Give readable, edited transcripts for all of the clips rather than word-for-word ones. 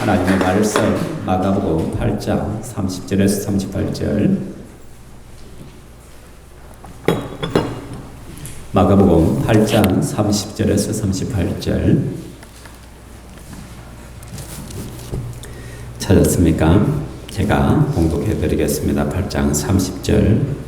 하나님의 말씀 마가복음 8장 30절에서 38절. 마가복음 8장 30절에서 38절 찾았습니까? 제가 봉독해 드리겠습니다. 8장 30절.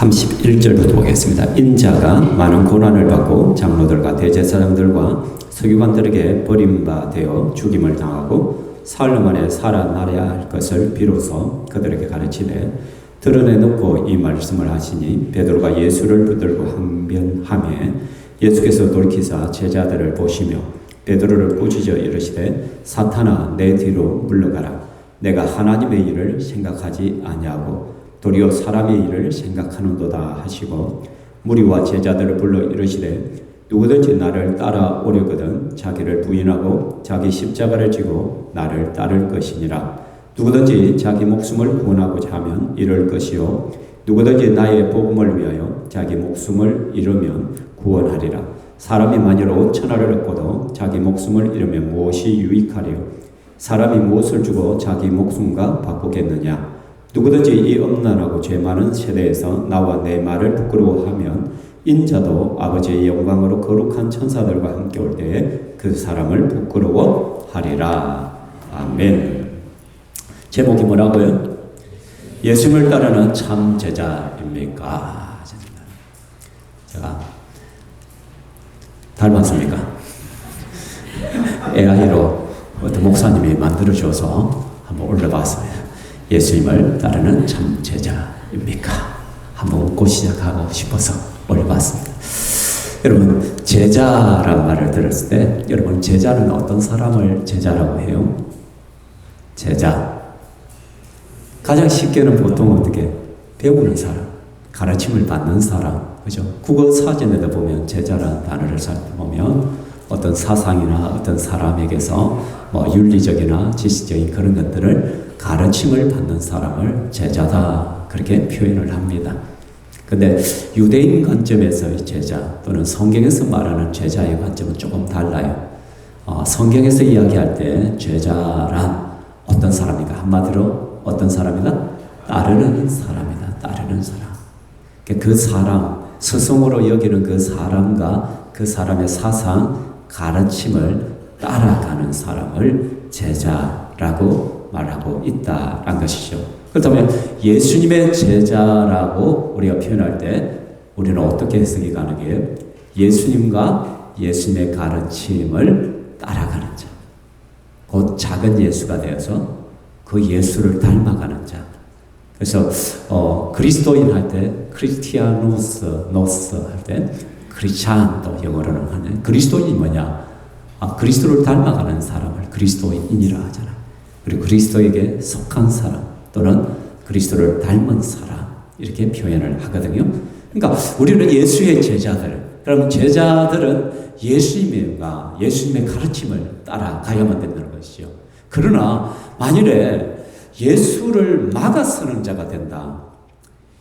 (31절부터) 보겠습니다. 인자가 많은 고난을 받고 장로들과 대제사장들과 서기관들에게 버림받아 죽임을 당하고 사흘 만에 살아나야 할 것을 비로소 그들에게 가르치되 드러내놓고 이 말씀을 하시니 베드로가 예수를 붙들고 항변하매 예수께서 돌이키사 제자들을 보시며 베드로를 꾸짖어 이르시되 사탄아 내 뒤로 물러가라. 내가 하나님의 일을 생각하지 아니하고 도리어 사람의 일을 생각하는도다 하시고 무리와 제자들을 불러 이르시되 누구든지 나를 따라오려거든 자기를 부인하고 자기 십자가를 지고 나를 따를 것이니라. 누구든지 자기 목숨을 구원하고자 하면 잃을 것이요 누구든지 나의 복음을 위하여 자기 목숨을 잃으면 구원하리라. 사람이 만일 5,000알을 얻고도 자기 목숨을 잃으면 무엇이 유익하리요? 사람이 무엇을 주고 자기 목숨과 바꾸겠느냐? 누구든지 이 엄난하고 죄 많은 세대에서 나와 내 말을 부끄러워하면 인자도 아버지의 영광으로 거룩한 천사들과 함께 올 때에 그 사람을 부끄러워하리라. 아멘. 제목이 뭐라고요? 예수님을 따르는 참 제자입니까? 제가 닮았습니까? AI로 어떤 목사님이 만들어줘서 한번 올려봤어요. 예수님을 따르는 참 제자입니까? 한번 웃고 시작하고 싶어서 올려봤습니다. 여러분, 제자라는 말을 들었을 때 여러분, 제자는 어떤 사람을 제자라고 해요? 제자. 가장 쉽게는 보통 어떻게 배우는 사람, 가르침을 받는 사람, 그죠? 국어 사전에도 보면 제자라는 단어를 살펴보면 어떤 사상이나 어떤 사람에게서 윤리적이나 지식적인 그런 것들을 가르침을 받는 사람을 제자다 그렇게 표현을 합니다. 근데 유대인 관점에서의 제자 또는 성경에서 말하는 제자의 관점은 조금 달라요. 성경에서 이야기할 때 제자란 어떤 사람인가? 한마디로 어떤 사람이다? 따르는 사람이다. 따르는 사람. 그 사람, 스승으로 여기는 그 사람과 그 사람의 사상, 가르침을 따라가는 사람을 제자라고 말하고 있다라는 것이죠. 그렇다면 예수님의 제자라고 우리가 표현할 때 우리는 어떻게 해석이 가능해요? 예수님과 예수님의 가르침을 따라가는 자. 곧 작은 예수가 되어서 그 예수를 닮아가는 자. 그래서 그리스도인 할 때 크리스티아노스 할 때 크리스찬 또 영어로는 하는 그리스도인이 뭐냐? 그리스도를 닮아가는 사람을 그리스도인이라 하잖아요. 그리고 그리스도에게 속한 사람 또는 그리스도를 닮은 사람 이렇게 표현을 하거든요. 그러니까 우리는 예수의 제자들. 그러면 제자들은 예수님의 가르침을 따라가야만 된다는 것이죠. 그러나 만일에 예수를 막아 쓰는 자가 된다.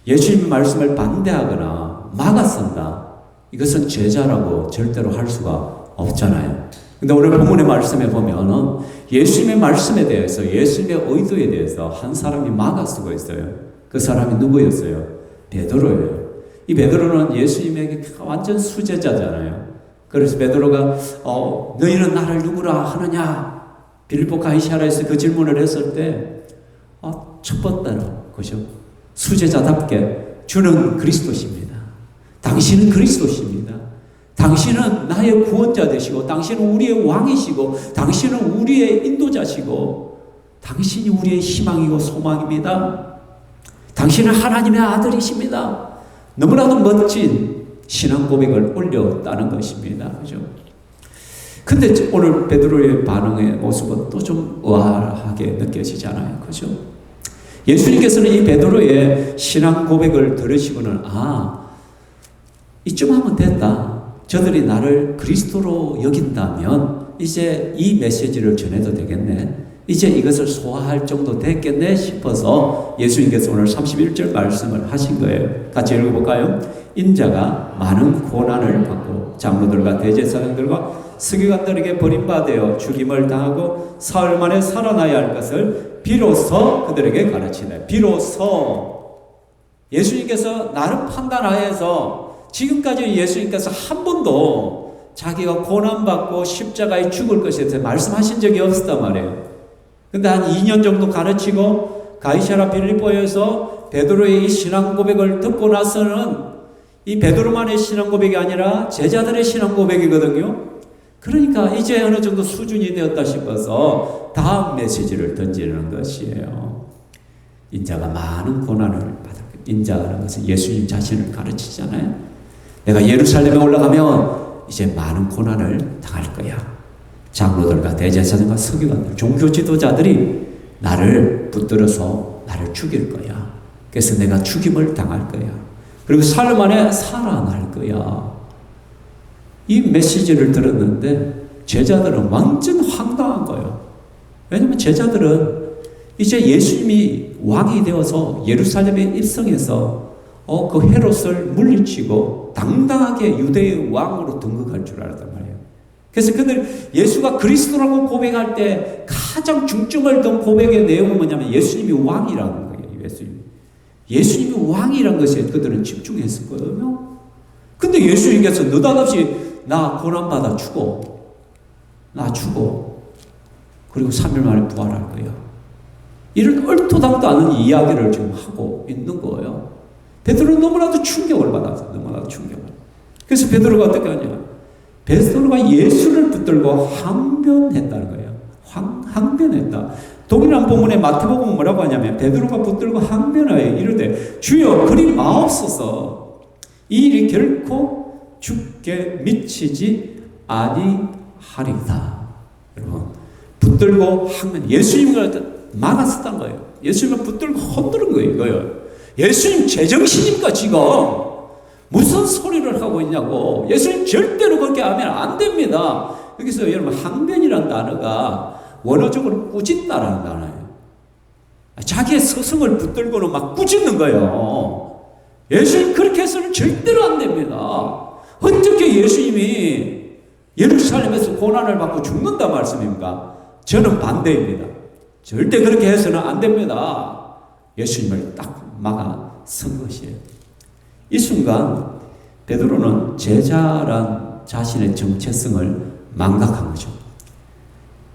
예수님의 말씀을 반대하거나 막아 쓴다. 이것은 제자라고 절대로 할 수가 없잖아요. 근데 오늘 본문의 말씀에 보면은 예수님의 말씀에 대해서, 예수님의 의도에 대해서 한 사람이 막아 쓰고 있어요. 그 사람이 누구였어요? 베드로예요. 이 베드로는 예수님에게 완전 수제자잖아요. 그래서 베드로가 너희는 나를 누구라 하느냐? 빌립보 가이사랴에서 그 질문을 했을 때 첫 번째로 그죠? 수제자답게 주는 그리스도십니다. 당신은 그리스도십니다. 당신은 나의 구원자 되시고 당신은 우리의 왕이시고 당신은 우리의 인도자시고 당신이 우리의 희망이고 소망입니다. 당신은 하나님의 아들이십니다. 너무나도 멋진 신앙 고백을 올렸다는 것입니다. 그죠? 근데 오늘 베드로의 반응의 모습은 또 좀 의아하게 느껴지잖아요. 그죠? 예수님께서는 이 베드로의 신앙 고백을 들으시고는 이쯤 하면 됐다. 저들이 나를 그리스도로 여긴다면 이제 이 메시지를 전해도 되겠네. 이제 이것을 소화할 정도 됐겠네 싶어서 예수님께서 오늘 31절 말씀을 하신 거예요. 같이 읽어볼까요? 인자가 많은 고난을 받고 장로들과 대제사장들과 서기관들에게 버림받아 죽임을 당하고 사흘 만에 살아나야 할 것을 비로소 그들에게 가르치네. 비로소 예수님께서 나름 판단하에서 지금까지 예수님께서 한 번도 자기가 고난받고 십자가에 죽을 것에 대해서 말씀하신 적이 없었단 말이에요. 근데 한 2년 정도 가르치고 가이사랴 빌립보에서 베드로의 이 신앙 고백을 듣고 나서는 이 베드로만의 신앙 고백이 아니라 제자들의 신앙 고백이거든요. 그러니까 이제 어느 정도 수준이 되었다 싶어서 다음 메시지를 던지는 것이에요. 인자가 많은 고난을 받을 거예요. 인자라는 것은 예수님 자신을 가르치잖아요. 내가 예루살렘에 올라가면 이제 많은 고난을 당할 거야. 장로들과 대제사장과 서기관들, 종교 지도자들이 나를 붙들어서 나를 죽일 거야. 그래서 내가 죽임을 당할 거야. 그리고 사흘 만에 살아날 거야. 이 메시지를 들었는데 제자들은 완전 황당한 거예요. 왜냐하면 제자들은 이제 예수님이 왕이 되어서 예루살렘에 입성해서 그 헤롯을 물리치고 당당하게 유대의 왕으로 등극할 줄 알았단 말이에요. 그래서 그들 예수가 그리스도라고 고백할 때 가장 중점을 둔 고백의 내용은 뭐냐면 예수님이 왕이라는 거예요. 예수님이 왕이라는 것에 그들은 집중했었거든요. 근데 예수님께서 느닷없이 나 고난받아 죽어. 나 죽어. 그리고 3일 만에 부활할 거야. 이런 얼토당도 않은 이야기를 지금 하고 있는 거예요. 베드로는 너무나도 충격을 받았어요. 너무나도 충격을. 그래서 베드로가 어떻게 하냐. 베드로가 예수를 붙들고 항변했다는 거예요. 항변했다. 동일한 본문에 마태복음은 뭐라고 하냐면 베드로가 붙들고 항변하여 이르되 주여 그리 마옵소서 이 일이 결코 죽게 미치지 아니하리다. 여러분 붙들고 항변 예수님을 막았었던 거예요. 예수님을 붙들고 흔드는 거예요. 이거요. 예수님 제정신입니까 지금? 무슨 소리를 하고 있냐고. 예수님 절대로 그렇게 하면 안 됩니다. 여기서 여러분 항변이라는 단어가 원어적으로 꾸짖다라는 단어예요. 자기의 스승을 붙들고는 막 꾸짖는 거예요. 예수님 그렇게 해서는 절대로 안 됩니다. 어떻게 예수님이 예루살렘에서 고난을 받고 죽는다 말씀입니까? 저는 반대입니다. 절대 그렇게 해서는 안 됩니다. 예수님을 딱 막아 선 것이에요. 이 순간 베드로는 제자란 자신의 정체성을 망각한 거죠.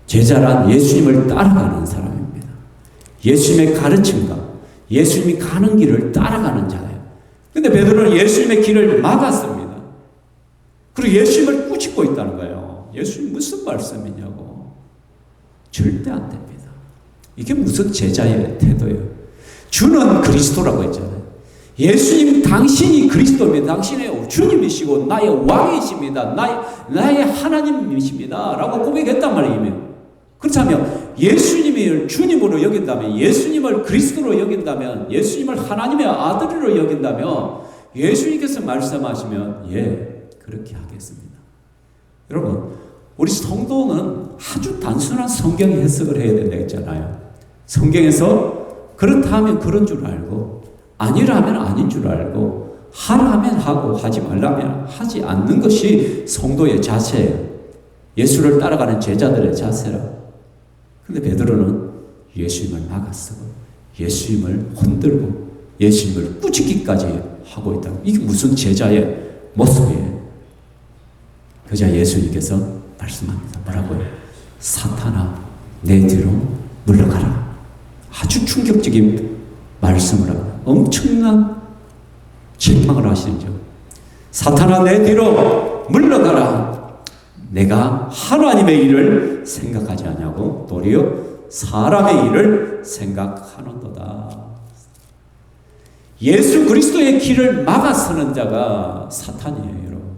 제자란 예수님을 따라가는 사람입니다. 예수님의 가르침과 예수님이 가는 길을 따라가는 자예요. 근데 베드로는 예수님의 길을 막았습니다. 그리고 예수님을 꾸짖고 있다는 거예요. 예수님 무슨 말씀이냐고. 절대 안 됩니다. 이게 무슨 제자의 태도예요. 주는 그리스도라고 했잖아요. 예수님 당신이 그리스도입니다. 당신의 주님이시고 나의 왕이십니다. 나의 하나님이십니다. 라고 고백했단 말이에요. 그렇다면 예수님을 주님으로 여긴다면, 예수님을 그리스도로 여긴다면, 예수님을 하나님의 아들로 여긴다면 예수님께서 말씀하시면 예, 그렇게 하겠습니다. 여러분, 우리 성도는 아주 단순한 성경 해석을 해야 된다 했잖아요. 성경에서 그렇다 하면 그런 줄 알고 아니라 하면 아닌 줄 알고 하라 하면 하고 하지 말라면 하지 않는 것이 성도의 자세예요. 예수를 따라가는 제자들의 자세라. 근데 베드로는 예수님을 막았어. 예수님을 흔들고 예수님을 꾸짖기까지 하고 있다. 이게 무슨 제자의 모습이에요. 그자 예수님께서 말씀합니다. 뭐라고요? 사탄아 내 뒤로 물러가라. 아주 충격적인 말씀을 합니다. 엄청난 책망을 하시죠. 사탄아 내 뒤로 물러가라. 내가 하나님의 일을 생각하지 않냐고 도리어 사람의 일을 생각하는도다. 예수 그리스도의 길을 막아서는 자가 사탄이에요. 여러분.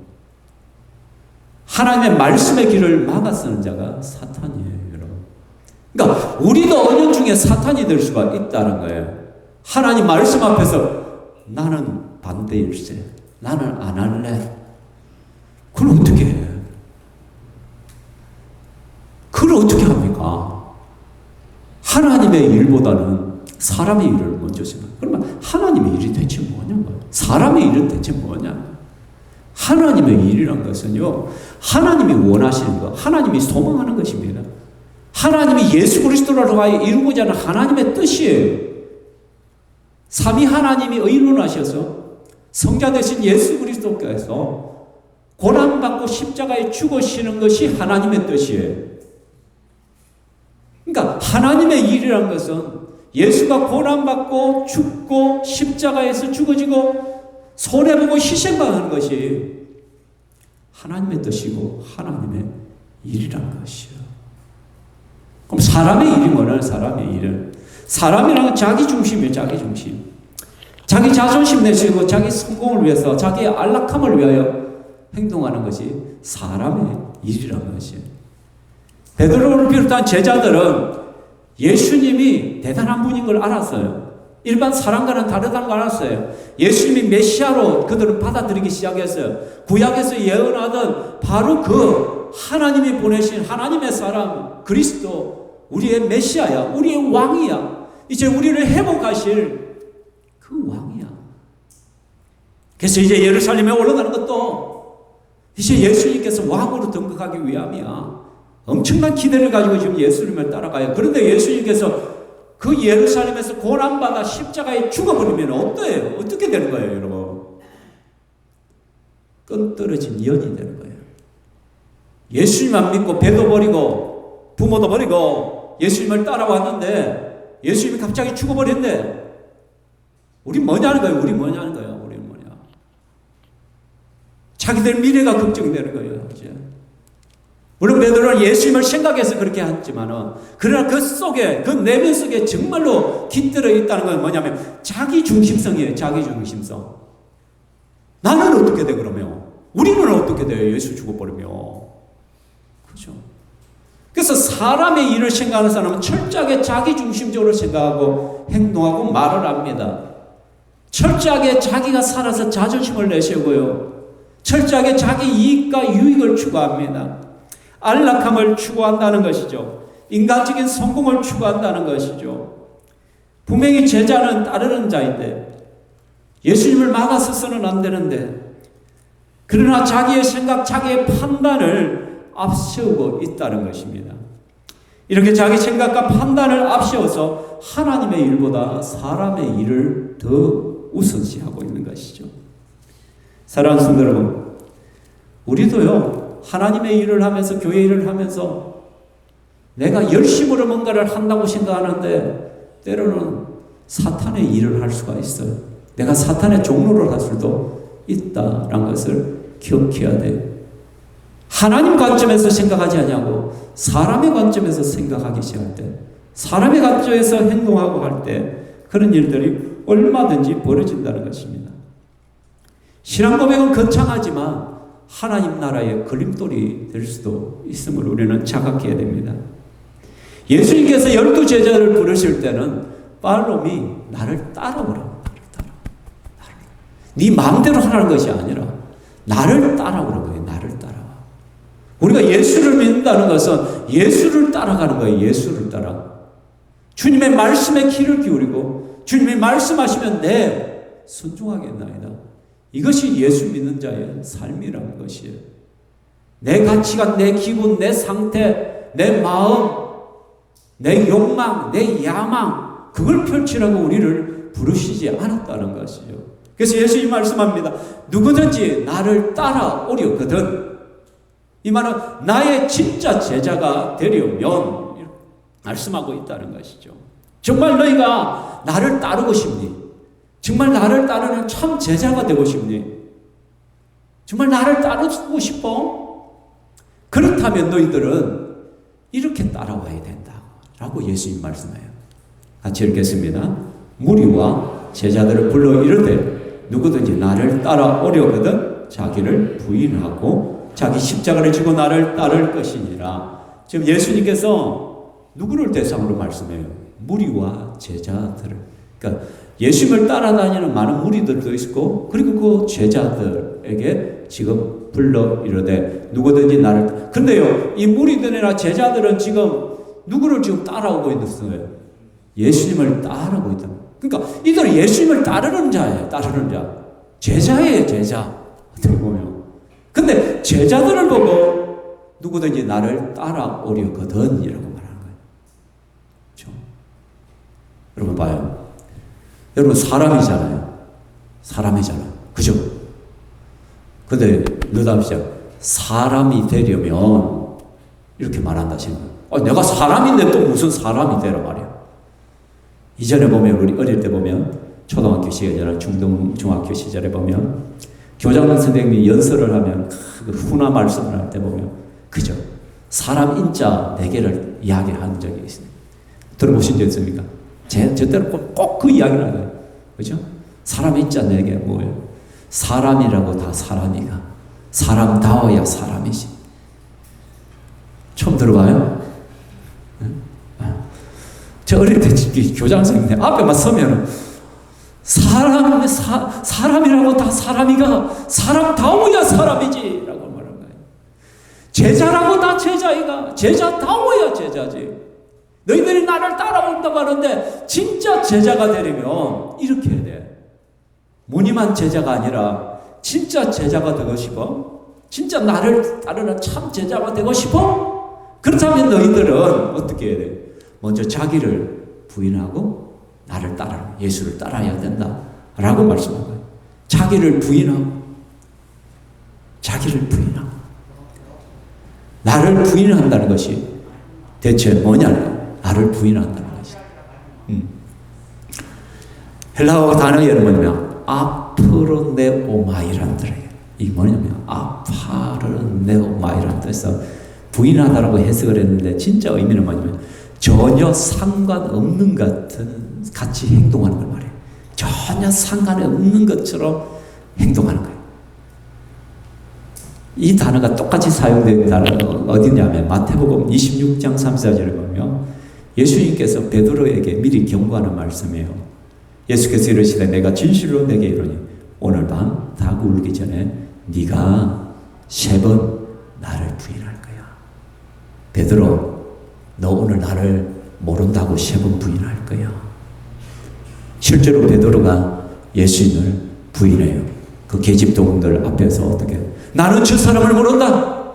하나님의 말씀의 길을 막아서는 자가 사탄이에요. 여러분. 그러니까 우리도 은연중에 사탄이 될 수가 있다는 거예요. 하나님 말씀 앞에서 나는 반대일세. 나는 안 할래. 그걸 어떻게 해? 그걸 어떻게 합니까? 하나님의 일보다는 사람의 일을 먼저 먼저 생각. 그러면 하나님의 일이 대체 뭐냐고. 사람의 일은 대체 뭐냐. 하나님의 일이란 것은요, 하나님이 원하시는 것, 하나님이 소망하는 것입니다. 하나님이 예수 그리스도로 하여 이루고자 하는 하나님의 뜻이에요. 삼위 하나님이 의논하셔서 성자 되신 예수 그리스도께서 고난받고 십자가에 죽으시는 것이 하나님의 뜻이에요. 그러니까 하나님의 일이라는 것은 예수가 고난받고 죽고 십자가에서 죽어지고 손해보고 희생당하는 것이 하나님의 뜻이고 하나님의 일이라는 것이요. 그럼 사람의 일이 뭐냐? 사람의 일은 사람이라는 건 자기 중심이에요. 자기 중심. 자기 자존심 내세우고 자기 성공을 위해서 자기의 안락함을 위하여 행동하는 것이 사람의 일이라는 것이에요. 베드로를 비롯한 제자들은 예수님이 대단한 분인 걸 알았어요. 일반 사람과는 다르다는 걸 알았어요. 예수님이 메시아로 그들은 받아들이기 시작했어요. 구약에서 예언하던 바로 그 하나님이 보내신 하나님의 사람 그리스도, 우리의 메시아야, 우리의 왕이야. 이제 우리를 회복하실 그 왕이야. 그래서 이제 예루살렘에 올라가는 것도 이제 예수님께서 왕으로 등극하기 위함이야. 엄청난 기대를 가지고 지금 예수님을 따라가요. 그런데 예수님께서 그 예루살렘에서 고난받아 십자가에 죽어버리면 어떻게 되는 거예요, 여러분? 끈떨어진 연이 되는 거예요. 예수님만 믿고 배도 버리고 부모도 버리고 예수님을 따라왔는데 예수님이 갑자기 죽어버렸는데 우리 뭐냐는 거예요? 우리 뭐냐는 거예요? 우리 뭐냐? 자기들 미래가 걱정되는 거예요, 이제. 물론 베드로는 예수님을 생각해서 그렇게 했지만은, 그러나 그 속에, 그 내면 속에 정말로 깃들어 있다는 건 뭐냐면 자기 중심성이에요. 자기 중심성. 나는 어떻게 돼 그러면? 우리는 어떻게 돼요? 예수 죽어버리면. 그렇죠? 그래서 사람의 일을 생각하는 사람은 철저하게 자기 중심적으로 생각하고 행동하고 말을 합니다. 철저하게 자기가 살아서 자존심을 내세우고요. 철저하게 자기 이익과 유익을 추구합니다. 안락함을 추구한다는 것이죠. 인간적인 성공을 추구한다는 것이죠. 분명히 제자는 따르는 자인데 예수님을 막아서서는 안 되는데, 그러나 자기의 생각, 자기의 판단을 앞세우고 있다는 것입니다. 이렇게 자기 생각과 판단을 앞세워서 하나님의 일보다 사람의 일을 더 우선시하고 있는 것이죠. 사랑하는 성도 여러분, 우리도요, 하나님의 일을 하면서, 교회 일을 하면서 내가 열심으로 뭔가를 한다고 생각하는데 때로는 사탄의 일을 할 수가 있어요. 내가 사탄의 종로를 할 수도 있다라는 것을 기억해야 돼요. 하나님 관점에서 생각하지 않냐고 사람의 관점에서 생각하기 시작할 때, 사람의 관점에서 행동하고 할 때 그런 일들이 얼마든지 벌어진다는 것입니다. 신앙 고백은 거창하지만 하나님 나라의 걸림돌이 될 수도 있음을 우리는 자각해야 됩니다. 예수님께서 12 제자를 부르실 때는 빨롬이 나를 따라오라. 네 마음대로 하라는 것이 아니라 나를 따라오라는 거예요. 나를 따라와. 우리가 예수를 믿는다는 것은 예수를 따라가는 거예요. 예수를 따라. 주님의 말씀에 귀를 기울이고 주님이 말씀하시면 내 순종하겠나이다. 이것이 예수 믿는 자의 삶이라는 것이에요. 내 가치관, 내 기분, 내 상태, 내 마음, 내 욕망, 내 야망, 그걸 펼치라고 우리를 부르시지 않았다는 것이죠. 그래서 예수님이 말씀합니다. 누구든지 나를 따라오려거든. 이 말은 나의 진짜 제자가 되려면 말씀하고 있다는 것이죠. 정말 너희가 나를 따르고 싶니? 정말 나를 따르는 참 제자가 되고 싶니? 정말 나를 따르고 싶어? 그렇다면 너희들은 이렇게 따라와야 된다 라고 예수님 말씀해요. 같이 읽겠습니다. 무리와 제자들을 불러 이르되 누구든지 나를 따라오려거든 자기를 부인하고 자기 십자가를 지고 나를 따를 것이니라. 지금 예수님께서 누구를 대상으로 말씀해요? 무리와 제자들을. 그러니까 예수님을 따라다니는 많은 무리들도 있고, 그리고 그 제자들에게 지금 불러 이르되 누구든지 나를. 그런데요, 이 무리들이나 제자들은 지금 누구를 지금 따라오고 있는 거예요? 예수님을 따라오고 있다. 그러니까 이들은 예수님을 따르는 자예요. 따르는 자. 제자예요, 제자. 어떻게 보면. 근데 제자들을 보고 누구든지 나를 따라오려거든 이라고 말하는 거예요. 그렇죠? 여러분 봐요. 여러분 사람이잖아요. 사람이잖아요. 그죠? 근데 느닷없이 사람이 되려면 이렇게 말한다 생각. 내가 사람인데 또 무슨 사람이 되라 말이야. 이전에 보면 우리 어릴 때 보면 초등학교 시절이나 중학교 시절에 보면 교장 선생님이 연설을 하면 그 훈화 말씀을 할 때 보면 그죠? 사람 인자 4개를 이야기한 적이 있어요. 들어보신 적 있습니까? 저 때는 꼭 그 이야기를 하거든요. 그죠? 사람 인자 4개 뭐예요? 사람이라고 다 사람이가 사람다워야 사람이지. 처음 들어봐요? 저 어릴 때 교장 선생님 앞에만 서면 사람이라고 다 사람이가 사람다워야 사람이지 라고 말하는 거예요. 제자라고 다 제자이가 제자다워야 제자지. 너희들이 나를 따라온다고 하는데 진짜 제자가 되려면 이렇게 해야 돼. 무늬만 제자가 아니라 진짜 제자가 되고 싶어? 진짜 나를 따르는 참 제자가 되고 싶어? 그렇다면 너희들은 어떻게 해야 돼? 먼저 자기를 부인하고 나를 따라 예수를 따라야 된다 라고 말씀한 거예요. 자기를 부인하고 나를 부인한다는 것이 대체 뭐냐? 나를 부인한다는 것이 헬라어 단어에는 뭐냐면 아프로네오마이라는 뜻이에요. 이 뭐냐면 아파르네오마이라는 뜻에서 부인하다라고 해석을 했는데 진짜 의미는 뭐냐면 전혀 상관없는 같이 행동하는 걸 말해요. 전혀 상관이 없는 것처럼 행동하는 거예요. 이 단어가 똑같이 사용된 단어가 어디냐면 마태복음 26장 34절에 보면 예수님께서 베드로에게 미리 경고하는 말씀이에요. 예수께서 이르시되 내가 진실로 내게 이르니 오늘 밤 닭 울기 전에 네가 3번 나를 부인할 거야. 베드로 너 오늘 나를 모른다고 3번 부인할 거야. 실제로 베드로가 예수님을 부인해요. 그 계집종들 앞에서 어떻게 나는 저 사람을 모른다.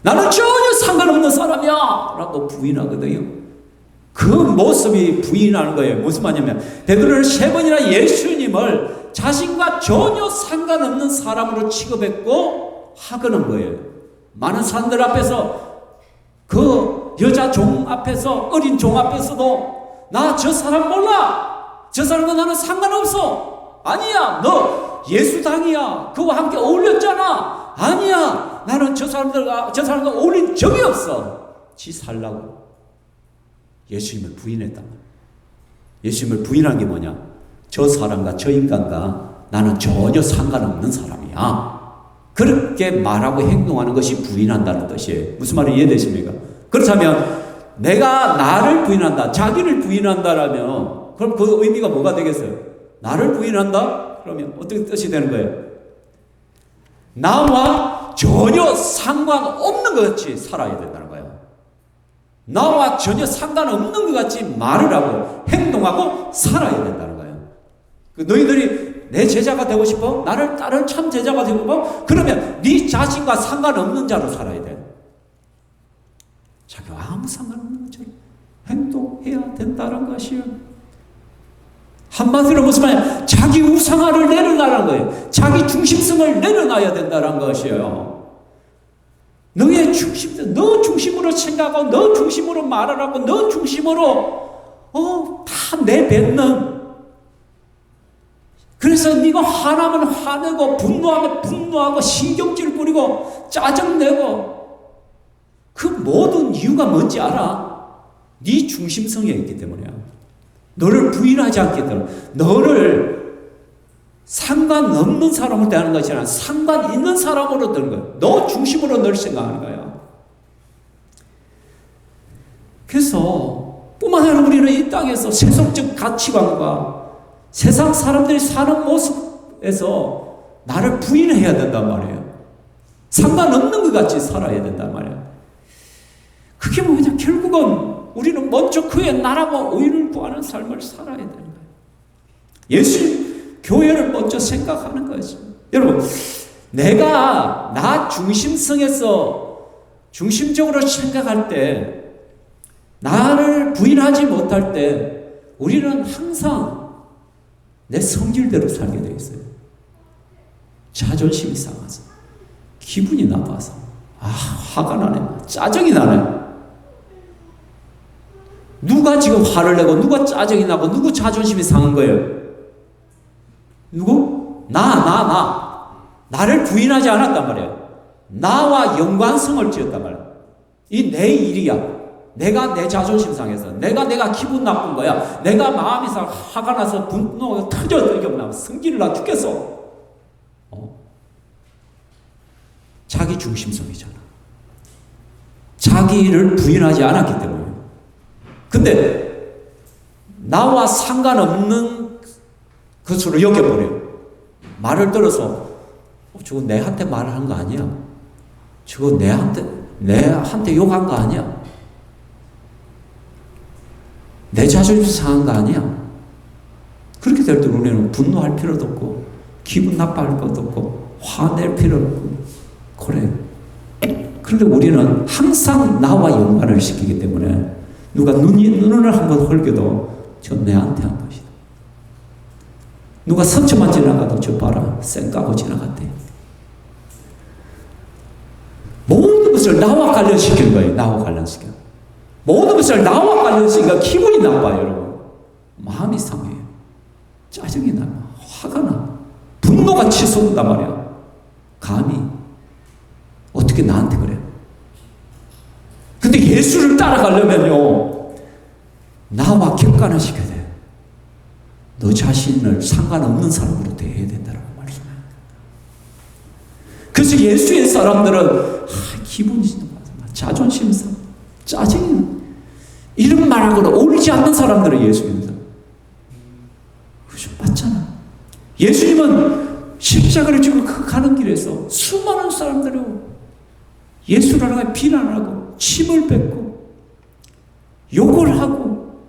나는 전혀 상관없는 사람이야 라고 부인하거든요. 그 모습이 부인하는 거예요. 무슨 말이냐면 베드로를 3번이나 예수님을 자신과 전혀 상관없는 사람으로 취급했고 하고는 거예요. 많은 사람들 앞에서 그 여자 종 앞에서 어린 종 앞에서도 나 저 사람 몰라. 저 사람과 나는 상관없어. 아니야 너 예수당이야. 그와 함께 어울렸잖아. 아니야 나는 저 사람과 어울린 적이 없어. 지 살라고 예수님을 부인했단 말이야. 예수님을 부인한 게 뭐냐? 저 사람과 저 인간과 나는 전혀 상관없는 사람이야. 그렇게 말하고 행동하는 것이 부인한다는 뜻이에요. 무슨 말이 이해되십니까? 그렇다면 내가 나를 부인한다, 자기를 부인한다라면 그럼 그 의미가 뭐가 되겠어요? 나를 부인한다? 그러면 어떻게 뜻이 되는 거예요? 나와 전혀 상관없는 것 같이 살아야 된다는 거예요. 나와 전혀 상관없는 것 같이 말을 하고 행동하고 살아야 된다는 거예요. 너희들이 내 제자가 되고 싶어? 나를 따르는 참 제자가 되고 싶어? 그러면 네 자신과 상관없는 자로 살아야 돼. 자기와 아무 상관없는 것처럼 행동해야 된다는 것이요. 한마디로 무슨 말이야? 자기 우상화를 내려놔라는 거예요. 자기 중심성을 내려놔야 된다는 것이에요. 너의 중심, 너 중심으로 생각하고 너 중심으로 말을 하고 너 중심으로 다 내뱉는. 그래서 네가 화나면 화내고 분노하면 분노하고 신경질 부리고 짜증내고 그 모든 이유가 뭔지 알아? 네 중심성에 있기 때문이야. 너를 부인하지 않기 때문에 너를 상관없는 사람을 대하는 것이 아니라 상관 있는 사람으로 되는 거야. 너 중심으로 널 생각하는 거야. 그래서 뿐만 아니라 우리는 이 땅에서 세속적 가치관과 세상 사람들이 사는 모습에서 나를 부인해야 된단 말이에요. 상관없는 것 같이 살아야 된단 말이에요. 그게 뭐냐? 결국은 우리는 먼저 그의 나라와 의를 구하는 삶을 살아야 되는 거예요. 예수님 교회를 먼저 생각하는 거죠. 여러분, 내가 나 중심성에서 중심적으로 생각할 때, 나를 부인하지 못할 때 우리는 항상 내 성질대로 살게 되어 있어요. 자존심이 상해서, 기분이 나빠서, 화가 나네, 짜증이 나네. 누가 지금 화를 내고 누가 짜증이 나고 누구 자존심이 상한 거예요? 누구? 나를 부인하지 않았단 말이에요. 나와 연관성을 지었단 말이에요. 이 내 일이야. 내가 내 자존심 상해서, 내가 기분 나쁜 거야. 내가 마음이 상, 화가 나서 분노가 터져 성질을 나 죽겠어. 자기 중심성이잖아. 자기를 부인하지 않았기 때문에. 근데 나와 상관없는 것으로 여겨버려요. 말을 들어서 저거 내한테 말한 거 아니야? 저거 내한테 욕한 거 아니야? 내 자존심 상한 거 아니야? 그렇게 될 때 우리는 분노할 필요도 없고 기분 나빠할 것도 없고 화낼 필요 없고 그래. 그런데 우리는 항상 나와 연관을 시키기 때문에 누가 눈을 한번 헐겨도 저 내한테 한 것이다. 누가 스쳐만 지나가도 저 봐라, 쌩 까고 지나갔대. 모든 것을 나와 관련시키는 거예요. 나와 관련시켜. 모든 것을 나와 관련시키니까 기분이 나빠요, 여러분. 마음이 상해요. 짜증이 나요. 화가 나. 분노가 치솟는단 말이야. 감히 어떻게 나한테 그래? 근데 예수를 따라가려면요, 나와 객관화 시켜야 돼. 너 자신을 상관없는 사람으로 대해야 된다고 말씀해요. 그래서 예수의 사람들은 기분이 자존심 상해, 짜증이 이런 말하고는 어울리지 않는 사람들은 예수입니다. 그죠? 맞잖아. 예수님은 십자가를 지고 가는 길에서 수많은 사람들이 예수를 비난하고 침을 뱉고 욕을 하고,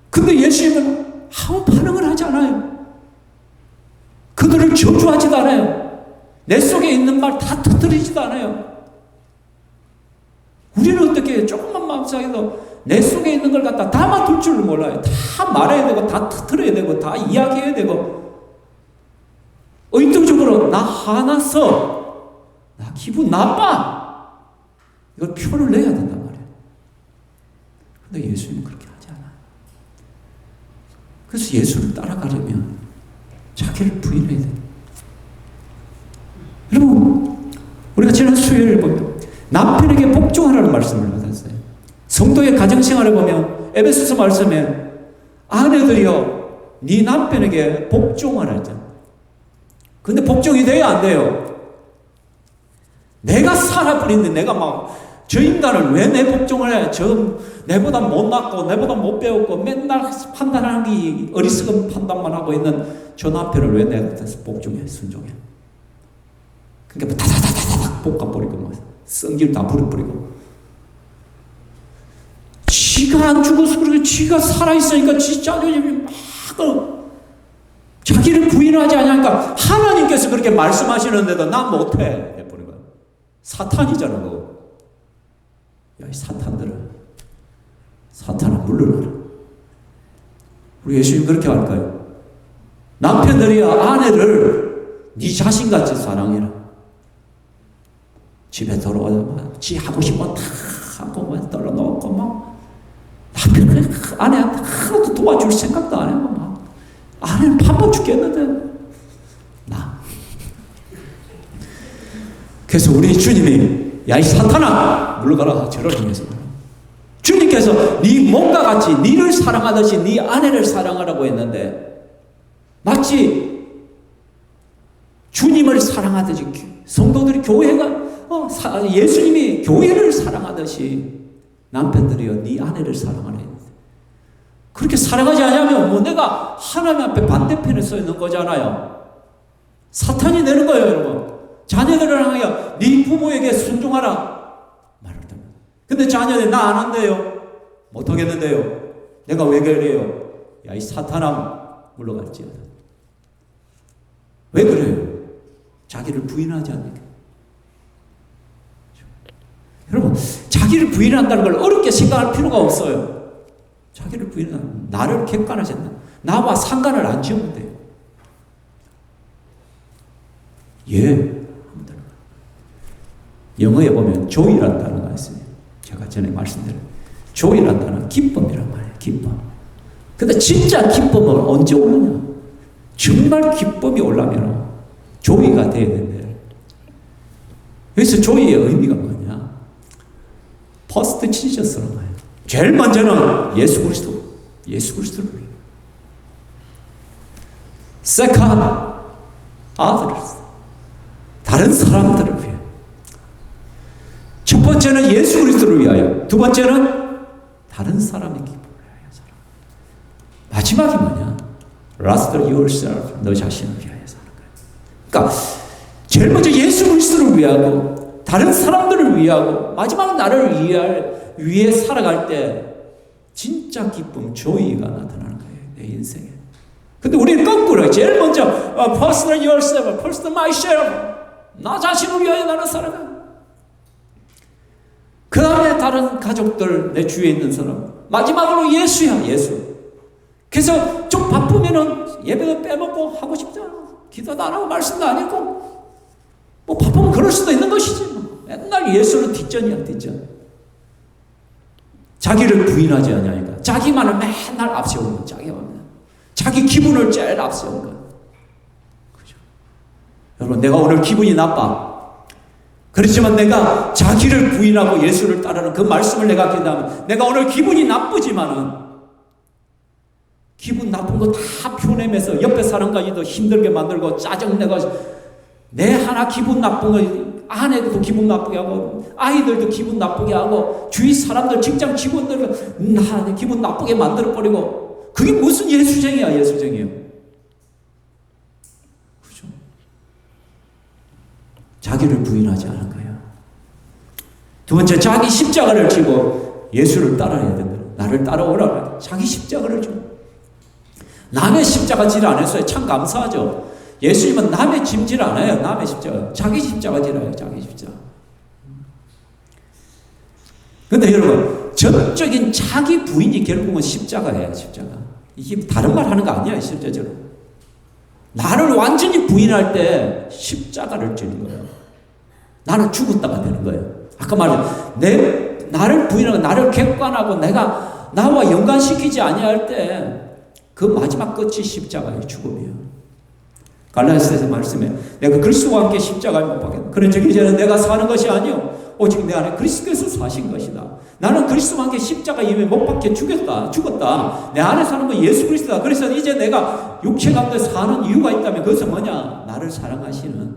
근데 예수님은 아무 반응을 하지 않아요. 그들을 저주하지도 않아요. 내 속에 있는 말 다 터뜨리지도 않아요. 우리는 어떻게 해요? 조금만 마음속에도 내 속에 있는 걸 갖다 담아둘 줄을 몰라요. 다 말해야 되고 다 터뜨려야 되고 다 이야기해야 되고, 의도적으로 나 화났어, 나 기분 나빠, 이걸 표를 내야 된단 말이에요. 근데 예수님은 그렇게 하지 않아요. 그래서 예수를 따라가려면 자기를 부인해야 돼요. 여러분, 우리가 지난 수요일에 보면 남편에게 복종하라는 말씀을 받았어요. 성도의 가정생활을 보면 에베소서 말씀에 아내들이여 네 남편에게 복종하라 했잖아요. 근데 복종이 돼요, 안 돼요? 내가 살아버리는데 내가 막 저 인간을 왜 내 복종을 해? 저 내보다 못났고 내보다 못 배웠고 맨날 판단하는 게 어리석은 판단만 하고 있는 저 남편을 왜 내가 복종해, 순종해? 그러니까 다다다다닥 볶아버리고 막 성질 다 부려버리고, 지가 안 죽어서 그렇게 지가 살아있으니까 지 자존심이 막 자기를 부인하지 않으니까 하나님께서 그렇게 말씀하시는데도 난 못해 해버린 거야. 사탄이잖아 그거. 야, 이 사탄아 물러나라. 우리 예수님 그렇게 할까요? 남편들이야 아내를 네 자신같이 사랑해라. 집에 들어오자마자 지 하고 싶은 거 다 하고 막 떨어놓고 막 남편을 아내한테 하나도 도와줄 생각도 안 해요. 막 아내는 바빠 죽겠는데 나. 그래서 우리 주님이 야 이 사탄아 물러가라 저러면서 주님께서 네 몸과 같이 네를 사랑하듯이 네 아내를 사랑하라고 했는데, 마치 주님을 사랑하듯이 성도들이 교회가 예수님이 교회를 사랑하듯이 남편들이요 네 아내를 사랑하라 했는데, 그렇게 사랑하지 않으면 뭐 내가 하나님 앞에 반대편에 서 있는 거잖아요. 사탄이 내는 거예요, 여러분. 자녀들을 향하여 네 부모에게 순종하라 말을 듣는. 근데 자녀들 나 안 한대요. 못하겠는데요. 내가 왜 그래요? 야 이 사탄아 물러갈지어다. 왜 그래요? 자기를 부인하지 않으니까. 여러분, 자기를 부인한다는 걸 어렵게 생각할 필요가 없어요. 자기를 부인하는, 나를 객관하지 않나. 나와 상관을 안 지으면 돼요. 예. 영어에 보면 joy란 단어가 있어요. 제가 전에 말씀드린 joy란 단어는 기쁨이란 말이에요. 기쁨. 근데 진짜 기쁨은 언제 오느냐? 정말 기쁨이 오려면 joy가 돼야 된대요. 여기서 joy의 의미가 뭐냐? 퍼스트 지저스라는 거예요. 제일 먼저는 예수 그리스도를 위해. second, others. 다른 사람들을 위해. 첫 번째는 예수 그리스도를 위하여, 두 번째는 다른 사람의 기쁨을 위하여 살아. 마지막이 뭐냐? Last yourself, 너 자신을 위하여 사는 거예요. 그러니까 제일 먼저 예수 그리스도를 위하고, 다른 사람들을 위하고, 마지막 나를 위해 살아갈 때 진짜 기쁨, joy가 나타나는 거예요. 내 인생에. 근데 우리는 거꾸로 제일 먼저 First yourself, first myself, 나 자신을 위하여 나는 살아가. 그 다음에 다른 가족들, 내 주위에 있는 사람. 마지막으로 예수야, 예수. 그래서 좀 바쁘면은 예배도 빼먹고 하고 싶지 않아. 기도도 안 하고 말씀도 안 읽고. 뭐 바쁘면 그럴 수도 있는 것이지. 뭐. 맨날 예수는 뒷전이야, 뒷전. 자기를 부인하지 않으니까. 자기만을 맨날 앞세우는 거야, 자기만. 자기 기분을 제일 앞세우는 거야. 그죠? 여러분, 내가 오늘 기분이 나빠. 그렇지만 내가 자기를 부인하고 예수를 따르는 그 말씀을 내가 기다하면 내가 오늘 기분이 나쁘지만은 기분 나쁜 거 다 표내면서 옆에 사람까지도 힘들게 만들고 짜증내고 내 하나 기분 나쁜 거 아내도 기분 나쁘게 하고 아이들도 기분 나쁘게 하고 주위 사람들 직장 직원들 나 기분 나쁘게 만들어버리고 그게 무슨 예수쟁이야 예수쟁이요. 그죠? 자기를 부인하지 않은 거예요. 두 번째, 자기 십자가를 지고 예수를 따라야 된다. 나를 따라오라. 자기 십자가를 지고. 남의 십자가 질 안 했어요. 참 감사하죠. 예수님은 남의 짐질 안 해요. 남의 십자가. 자기 십자가 지라요. 자기 십자가. 근데 여러분, 전적인 자기 부인이 결국은 십자가예요. 십자가. 이게 다른 말 하는 거 아니야. 실제적으로. 나를 완전히 부인할 때 십자가를 지는 거예요. 나는 죽었다가 되는 거예요. 아까 말한 나를 부인하고 나를 객관하고 내가 나와 연관시키지 아니할 때 그 마지막 끝이 십자가의 죽음이에요. 갈라디아서에서 말씀해 내가 그리스도와 함께 십자가에 못 박혔다. 그런 적이 이제는 내가 사는 것이 아니요 오직 내 안에 그리스도께서 사신 것이다. 나는 그리스도와 함께 십자가 임에 못 박혀 죽었다. 내 안에 사는 건 예수 그리스도다. 그래서 이제 내가 육체 가운데 사는 이유가 있다면 그것은 뭐냐? 나를 사랑하시는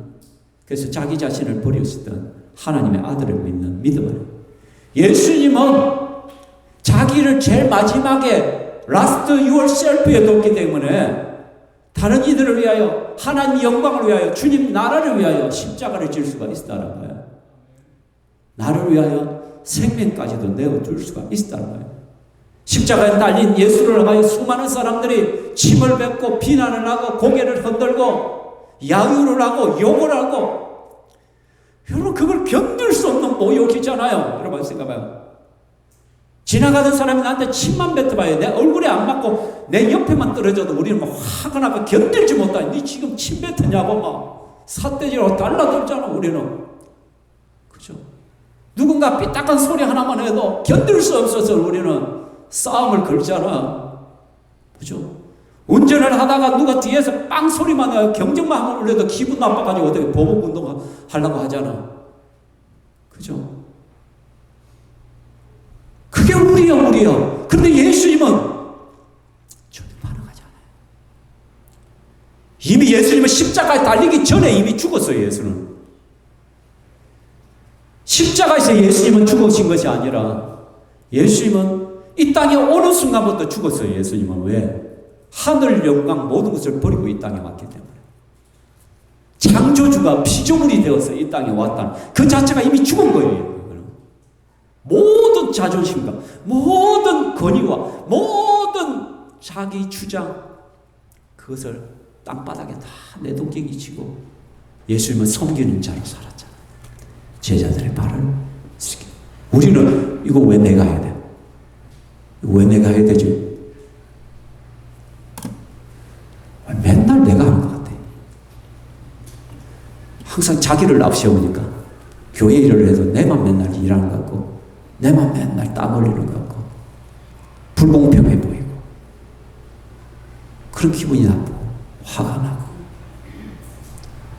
그래서 자기 자신을 버리셨던 하나님의 아들을 믿는 믿음을 예수님은 자기를 제일 마지막에 Last yourself에 뒀기 때문에 다른 이들을 위하여 하나님 영광을 위하여 주님 나라를 위하여 십자가를 질 수가 있다는 거예요. 나를 위하여 생명까지도 내어줄 수가 있다는 거예요. 십자가에 달린 예수를 위하여 수많은 사람들이 침을 뱉고 비난을 하고 고개를 흔들고 야유를 하고 욕을 하고 여러분 그걸 견딜 수 없는 모욕이잖아요. 여러분 생각해봐요. 지나가던 사람이 나한테 침만 뱉어봐요. 내 얼굴에 안 맞고 내 옆에만 떨어져도 우리는 막 화가 나고 견딜지 못하니 네 지금 침 뱉었냐고 막 삿대질하고 달라들잖아 우리는. 그죠? 누군가 삐딱한 소리 하나만 해도 견딜 수 없어서 우리는 싸움을 걸잖아. 그죠? 운전을 하다가 누가 뒤에서 빵 소리만 나요. 경적만 한번 울려도 기분 나빠가지고 어떻게 보복 운동 하려고 하잖아. 그죠? 그게 우리야. 그런데 예수님은 전혀 반응하지 않아요. 이미 예수님은 십자가에 달리기 전에 이미 죽었어요. 예수는. 십자가에서 예수님은 죽으신 것이 아니라 예수님은 이 땅에 오는 순간부터 죽었어요. 예수님은 왜? 하늘 영광 모든 것을 버리고 이 땅에 왔기 때문에. 창조주가 피조물이 되어서 이 땅에 왔다는 그 자체가 이미 죽은 거예요. 모든 자존심과 모든 권위와 모든 자기 주장 그것을 땅바닥에 다 내동댕이 치고 예수님은 섬기는 자로 살았잖아. 제자들의 발을 쓰게. 우리는 이거 왜 내가 해야 돼? 왜 내가 해야 되지? 맨날 내가 하는 것 같아. 항상 자기를 앞세우니까 교회 일을 해도 내만 맨날 일하는 것 같고 내만 맨날 땀 흘리는 것 같고 불공평해 보이고 그런 기분이 나쁘고 화가 나고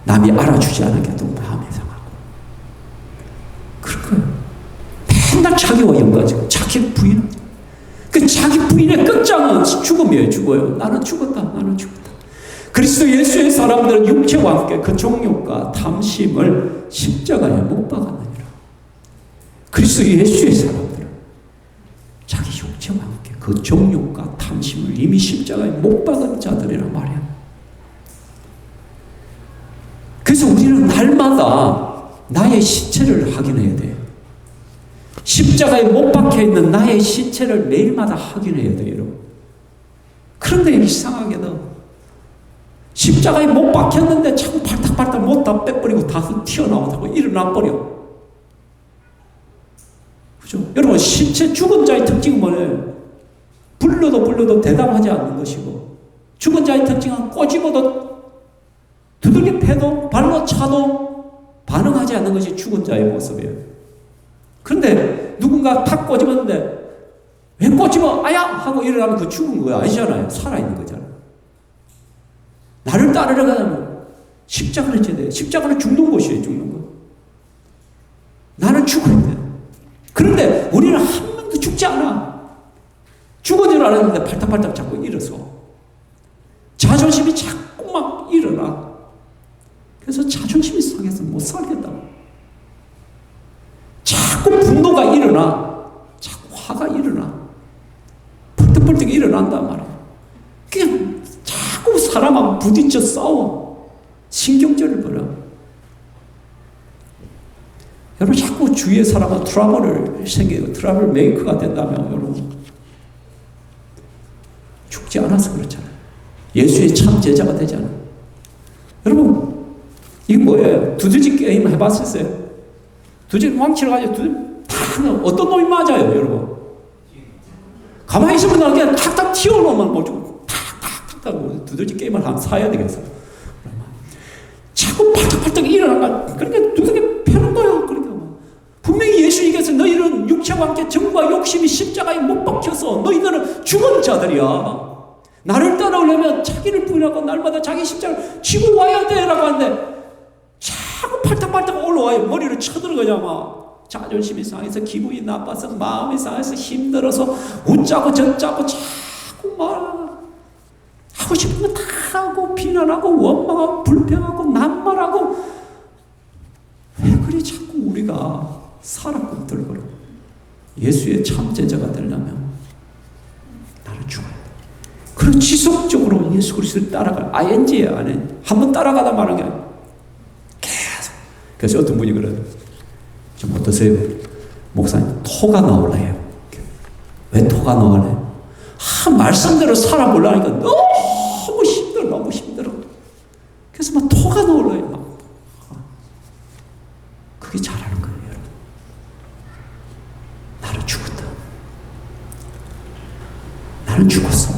남이 알아주지 않으니까 또 마음이 상하고 그럴 거예요. 맨날 자기와 연관지고 자기를 부인하지. 그 자기 부인의 끝장은 죽음이에요. 죽어요. 나는 죽었다. 나는 죽었다. 그리스도 예수의 사람들은 육체와 함께 그 정욕과 탐심을 십자가에 못 박았느니라. 그리스도 예수의 사람들은 자기 육체와 함께 그 정욕과 탐심을 이미 십자가에 못 박은 자들이란 말이야. 그래서 우리는 날마다 나의 시체를 확인해야 돼. 십자가에 못 박혀있는 나의 시체를 매일마다 확인해야 돼요, 여러분. 그런데 이상하게도 십자가에 못 박혔는데 자꾸 발탁발탁 못 다 빼버리고 다 튀어나오고 일어나버려. 그죠? 여러분, 시체 죽은 자의 특징은 뭐예요? 불러도 대답하지 않는 것이고, 죽은 자의 특징은 꼬집어도 두들겨 패도 발로 차도 반응하지 않는 것이 죽은 자의 모습이에요. 그런데 누군가 탁 꼬집었는데 왜 꼬집어? 아야! 하고 일어나면 그 죽은 거 아니잖아요. 살아있는 거잖아요. 나를 따르려 가면 십자가를 져야 돼요. 십자가는 죽는 곳이에요. 죽는 곳. 나는 죽어야 돼요. 그런데 우리는 한 번도 죽지 않아. 죽은 줄 알았는데 팔딱팔딱 자꾸 일어서. 자존심이 자꾸 막 일어나. 그래서 자존심이 상해서 못 살겠다. 자꾸 분노가 일어나. 자꾸 화가 일어나. 벌떡벌떡 일어난단 말이야. 그냥 자꾸 사람하고 부딪혀 싸워. 신경절을 벌여. 여러분, 자꾸 주위의 사람과 트러블을 생기고 트러블 메이커가 된다면 여러분 죽지 않아서 그렇잖아요. 예수의 참 제자가 되잖아요. 여러분, 이게 뭐예요? 두들기 게임 해봤었어요? 두들기 왕치를 가지고 다 어떤 놈이 맞아요, 여러분? 가만히 있으면 그냥 탁탁 튀어놓으면 뭐 좀 탁탁탁탁 두들기 게임을 한 사야 되겠어. 자꾸 팔딱팔딱 일어나가 그러니까 두들기 펴는 거예요. 그러니까 분명히 예수님께서 너희는 육체와 함께 정과 욕심이 십자가에 못 박혀서 너희들은 죽은 자들이야. 나를 따라오려면 자기를 부인하고 날마다 자기 십자가를 지고 와야 돼라고 하는데 자꾸 팔딱팔딱 올라와요. 머리를 쳐들어가냐 막 자존심이 상해서 기분이 나빠서 마음이 상해서 힘들어서 웃자고 젖자고 자꾸 막 하고 싶은 거 다 하고 비난하고 원망하고 불평하고 낱말하고 왜 그리 자꾸 우리가 살아끔 들거려. 예수의 참 제자가 되려면 나는 죽어야 돼. 그리고 지속적으로 예수 그리스도를 따라갈 ING에 안에 한번 따라가다 말한 게 아니야. 계속. 그래서 어떤 분이 그래요. 좀 어떠세요? 목사님, 토가 나올라 해요. 왜 토가 나올래요? 말씀대로 살아보려니까 너무 힘들어, 너무 힘들어. 그래서 막 토가 나올라요. 막. 그게 잘하는 거예요, 여러분. 나는 죽었다. 나는 죽었어.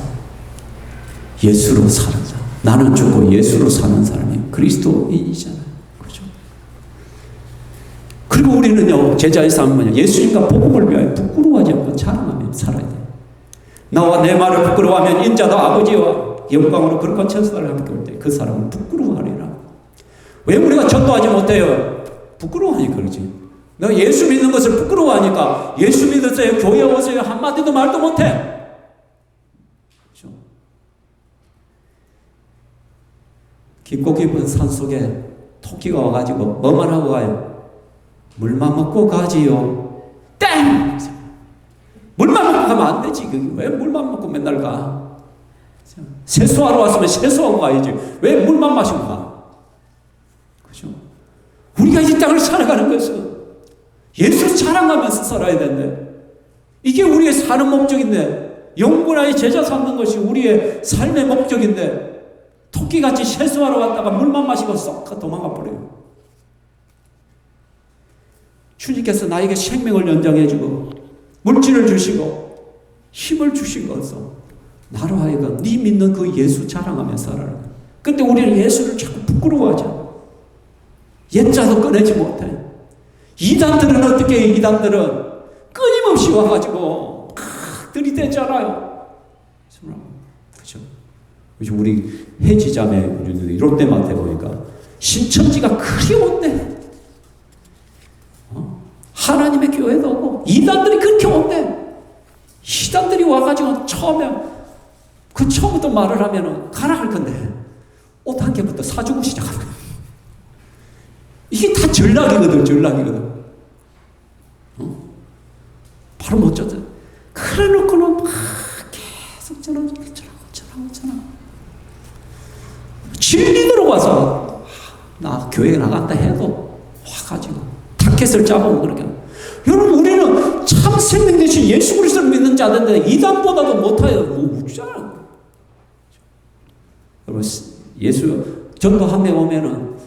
예수로 사는 자. 나는 죽고 예수로 사는 사람이 그리스도인이잖아요. 그죠? 그리고 우리는요, 제자의 삶은요, 예수님과 복음을 위하여 부끄러워하지 않고 자랑하며 살아야 돼요. 나와 내 말을 부끄러워하면 인자도 아버지와 영광으로 그릇과 천사를 함께 올 때 그 사람을 부끄러워하리라. 왜 우리가 전도하지 못해요? 부끄러워하니까 그러지. 너 예수 믿는 것을 부끄러워하니까 예수 믿었어요, 교회 오세요 한마디도 말도 못해. 그렇죠? 깊고 깊은 산속에 토끼가 와가지고 뭐만 하고 가요? 물만 먹고 가지요. 땡! 물만 먹고 가면 안 되지. 왜 물만 먹고 맨날 가? 세수하러 왔으면 세수하고 가야지. 왜 물만 마시고 가? 그죠? 우리가 이 땅을 살아가는 것은 예수 자랑하면서 살아야 되는데, 이게 우리의 사는 목적인데, 영원하게 제자 삼는 것이 우리의 삶의 목적인데, 토끼같이 세수하러 갔다가 물만 마시고 쏙 도망가 버려요. 주님께서 나에게 생명을 연장해주고 물질을 주시고 힘을 주신 것은 나로 하여금 네 믿는 그 예수 자랑하며 살아라. 근데 우리는 예수를 자꾸 부끄러워하죠. 옛자도 꺼내지 못해. 이단들은 어떻게 해요? 이단들은 끊임없이 와가지고 들이대잖아요. 그렇죠? 우리 해지자매 이럴 때만 해보니까 신천지가 그리운데 하나님의 교회도 오고 이단들이 그렇게 온대. 이단들이 와가지고 처음부터 말을 하면은 가라 할 건데 옷 한 개부터 사주고 시작하는 거야. 이게 다 전략이거든. 바로 못 쫓아. 그래 놓고는 막 계속 저러고. 진리대로 와서 나 교회 나간다 해도 와가지고 타켓을 잡으면 그렇게. 여러분 우리는 참 생명 대신 예수 그리스도를 믿는 자들인데 이단보다도 못해요. 뭐 웃잖아. 여러분 예수 전도 한 명 오면은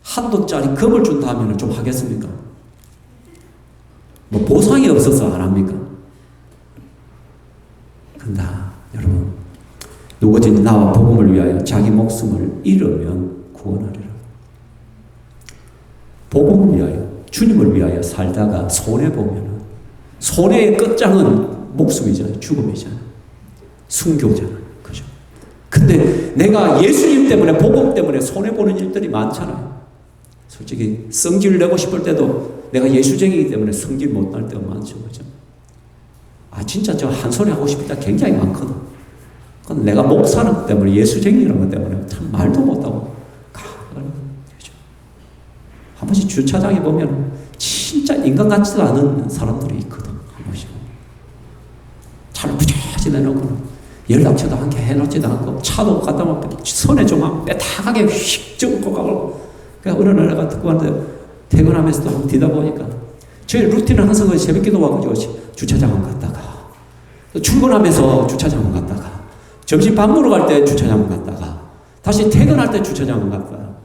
한도짜리 금을 준다 하면은 좀 하겠습니까? 뭐 보상이 없어서 안 합니까? 근데 여러분 누구든지 나와 복음을 위하여 자기 목숨을 잃으면 구원하리라. 복음을 위하여 주님을 위하여 살다가 손해보면 손해의 끝장은 목숨이잖아요. 죽음이잖아요. 순교잖아요. 그죠? 근데 내가 예수님 때문에 복음 때문에 손해보는 일들이 많잖아요. 솔직히 성질 내고 싶을 때도 내가 예수쟁이기 때문에 성질 못 날 때가 많죠. 그죠? 진짜 저 한 소리 하고 싶을 때 굉장히 많거든. 그건 내가 목사는 것 때문에 예수쟁이라는 것 때문에 참 말도 못하고 그죠? 한 번씩 주차장에 보면 진짜 인간 같지도 않은 사람들이 있거든. 한 번씩 차를 부지런히 내놓고는 연락처도 한 개 해놓지도 않고 차도 갖다 놓고 손에 좀 빼딱하게 휙 접고 가고. 그러니까 어느 날 내가 듣고 왔는데 퇴근하면서도 한번 뒤다 보니까 저희 루틴은 항상 그 새벽기도 와가지고 주차장을 갔다가 출근하면서 주차장을 갔다가 점심 밥 먹으러 갈 때 주차장을 갔다가 다시 퇴근할 때 주차장을 갔다가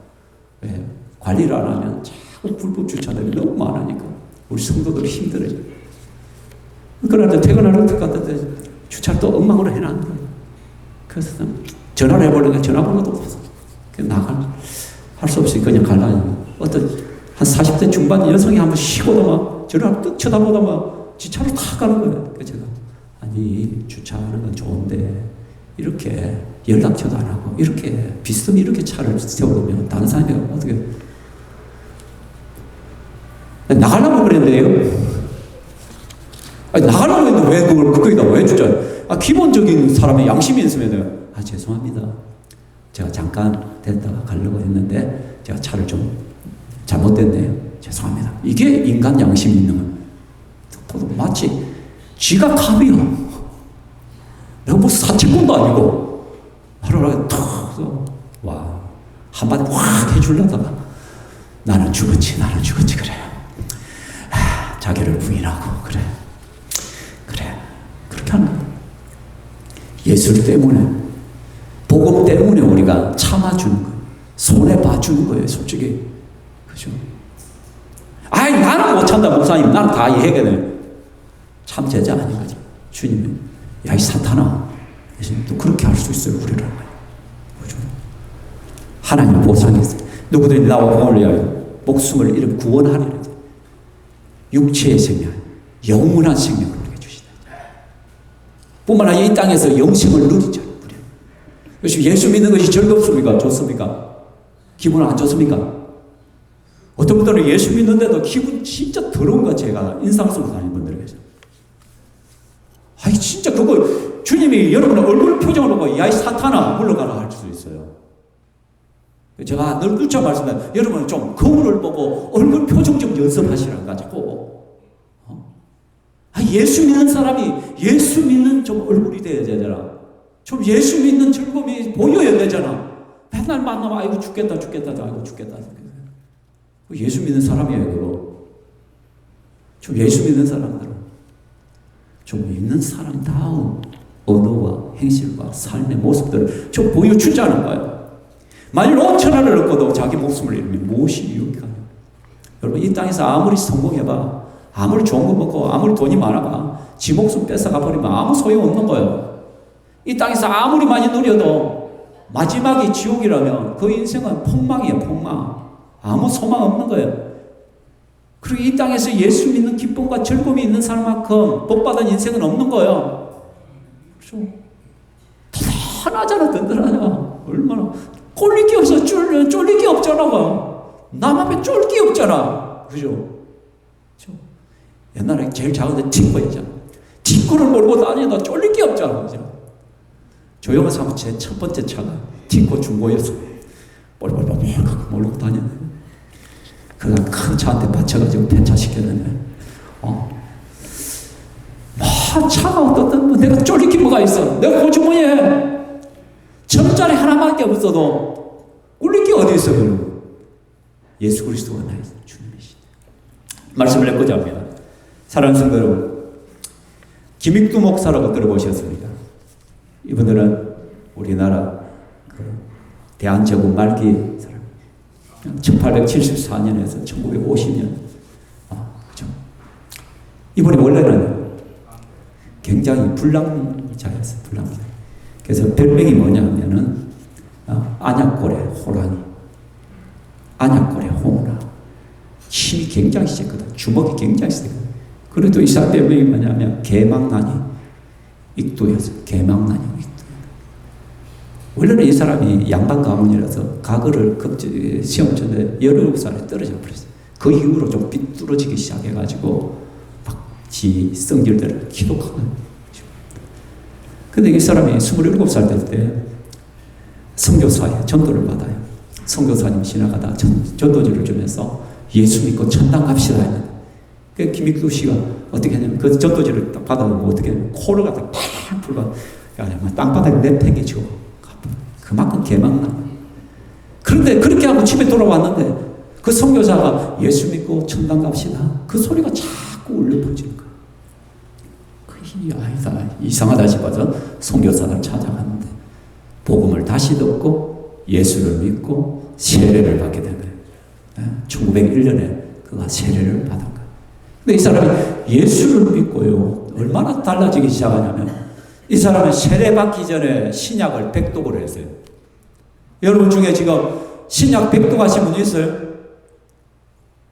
왜? 관리를 안 하면 자꾸 불법 주차들이 너무 많으니까 우리 성도들이 힘들어져. 그런데 퇴근하러 갔는데 주차를 또 엉망으로 해놨는 거예요. 그래서 전화를 해보려니까 전화번호도 없어서 할 수 없이 그냥 갈라니까 어떤 한 40대 중반 여성이 한번 쉬고도 막 저를 뜩 쳐다보다 막 지 차로 탁 가는 거예요. 그래서 제가 주차하는 건 좋은데 이렇게 연락처도 안 하고 이렇게 비스듬히 이렇게 차를 세워두면 다른 사람이 어떻게 나가려고 그랬는데요. 나가려고 했는데 왜 그걸 거기다 왜 주차? 기본적인 사람의 양심이 있으면 죄송합니다. 제가 잠깐 됐다가 가려고 했는데 제가 차를 좀 잘못됐네요. 죄송합니다. 이게 인간 양심이 있는 거예요. 마치 지가 갑이야. 내가 뭐 사채꾼도 아니고 하루라도 툭 와 한마디 확 해주려다가 나는 죽었지 그래. 자기를 부인하고 그래 그렇게 하는 거야. 예술 때문에 복음 때문에 우리가 참아주는 거예요. 손해봐주는 거예요. 솔직히 그죠? 나는 못 참다 목사님. 나는 다 해결해. 참 제자 아닌 거죠. 주님은 야 이 사탄아 또 그렇게 할 수 있어요. 우리를 그죠? 하나님 보상했어요. 누구든지 나와 복음을 위하여 목숨을 잃으면 구원하리라. 육체의 생명, 영원한 생명을 우리에게 주시다. 뿐만 아니라 이 땅에서 영생을 누리죠. 그래서 예수 믿는 것이 즐겁습니까? 좋습니까? 기분 안 좋습니까? 어떤 분들은 예수 믿는데도 기분 진짜 더러운 거 제가 인상 쓰고 다니는 분들이 계세요. 진짜 그거 주님이 여러분의 얼굴 표정을 보고 야 이 사탄아 물러가라 할 수 있어요. 제가 늘 누차 말씀드려요. 여러분은 좀 거울을 보고 얼굴 표정 좀 연습하시라니까 자꾸. 예수 믿는 사람이 예수 믿는 좀 얼굴이 돼야 되잖아. 좀 예수 믿는 즐거움이 보여야 되잖아. 맨날 만나면 아이고 죽겠다. 예수 믿는 사람이에요, 그거. 좀 예수 믿는 사람들은 좀 믿는 사람다운 언어와 행실과 삶의 모습들을 좀 보여주자는 거예요. 만일 5천원을 얻고도 자기 목숨을 잃으면 무엇이 유익하냐. 여러분, 이 땅에서 아무리 성공해봐, 아무리 좋은 거 먹고 아무리 돈이 많아봐, 지 목숨 뺏어가 버리면 아무 소용없는 거예요. 이 땅에서 아무리 많이 누려도 마지막이 지옥이라면 그 인생은 폭망이에요. 폭망. 아무 소망 없는 거예요. 그리고 이 땅에서 예수 믿는 기쁨과 즐거움이 있는 사람만큼 복받은 인생은 없는 거예요. 그렇죠? 든든하잖아. 든든하냐. 얼마나 꼴릴 게 없어. 쫄릴 게 없잖아. 남 앞에 쫄 게 없잖아. 그죠? 그죠? 옛날에 제일 작은 틱거였잖아. 틱거를 몰고 다니다 쫄릴 게 없잖아. 그죠? 조용한 사람 제 첫 번째 차가 틱거 중고였어. 뻘뻘뻘뻘 몰고 다녔네. 그가 큰 차한테 받쳐가지고 폐차 시켰는데, 차가 어떻든 내가 쫄릴 게 뭐가 있어. 내가 고주머니에 천짜리 하나밖에 없어도 꿀릴 게 어디 있어. 그러고 예수 그리스도가 나의 주님이시다. 말씀을 내고자 합니다. 사랑하는 성도 여러분, 김익두 목사라고 들어보셨습니까? 이분들은 우리나라 대한제국 말기 사람, 1874년에서 1950년, 그죠? 이분이 원래는 굉장히 불량자였어요. 불량자. 그래서 별명이 뭐냐면은 안약골의 호랑이, 안약골의 호랑이. 힘이 굉장히 세거든. 주먹이 굉장히 세거든. 그래도 이 사람 별명이 뭐냐면 개망나니 익두였어요. 개망나니 익두. 원래는 이 사람이 양반 가문이라서 가거를 시험 쳤는데 17살에 떨어져 버렸어요. 그 이후로 좀 삐뚤어지기 시작해가지고 막 지 성질대로 기독하고. 근데 이 사람이 27살 될 때 선교사에 전도를 받아요. 선교사님 지나가다 전도지를 주면서 예수 믿고 천당 갑시다 했는데, 그 김익두 씨가 어떻게 했냐면 그 전도지를 딱 받아보면 어떻게 했냐면 코를 갖다 팍 풀고 땅바닥에 내팽개치고 그만큼 개망나. 그런데 그렇게 하고 집에 돌아왔는데 그 선교사가 예수 믿고 천당 갑시다, 그 소리가 자꾸 울려 퍼지는 거예요. 그게 아니다, 이상하다 싶어서 선교사를 찾아갔는데 복음을 다시 듣고 예수를 믿고 세례를 받게 된 거예요. 1901년에 그가 세례를 받은 거예요. 근데 이 사람이 예수를 믿고요, 얼마나 달라지기 시작하냐면 이 사람은 세례 받기 전에 신약을 백독을 했어요. 여러분 중에 지금 신약 백독하신 분 있어요?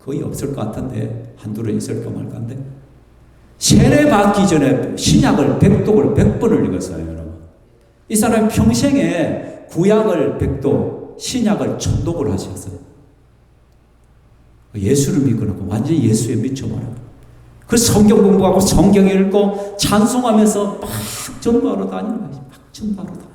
거의 없을 것 같은데 한둘은 있을까 말까인데, 세례 받기 전에 신약을 백독을 100번을 읽었어요. 여러분, 이 사람이 평생에 구약을 백독, 신약을 천독을 하셨어요. 예수를 믿고 나고 완전히 예수에 미쳐버려요. 그 성경 공부하고 성경 읽고 찬송하면서 막 전도하러 다니는 거예요. 막 전도하러 다녀요.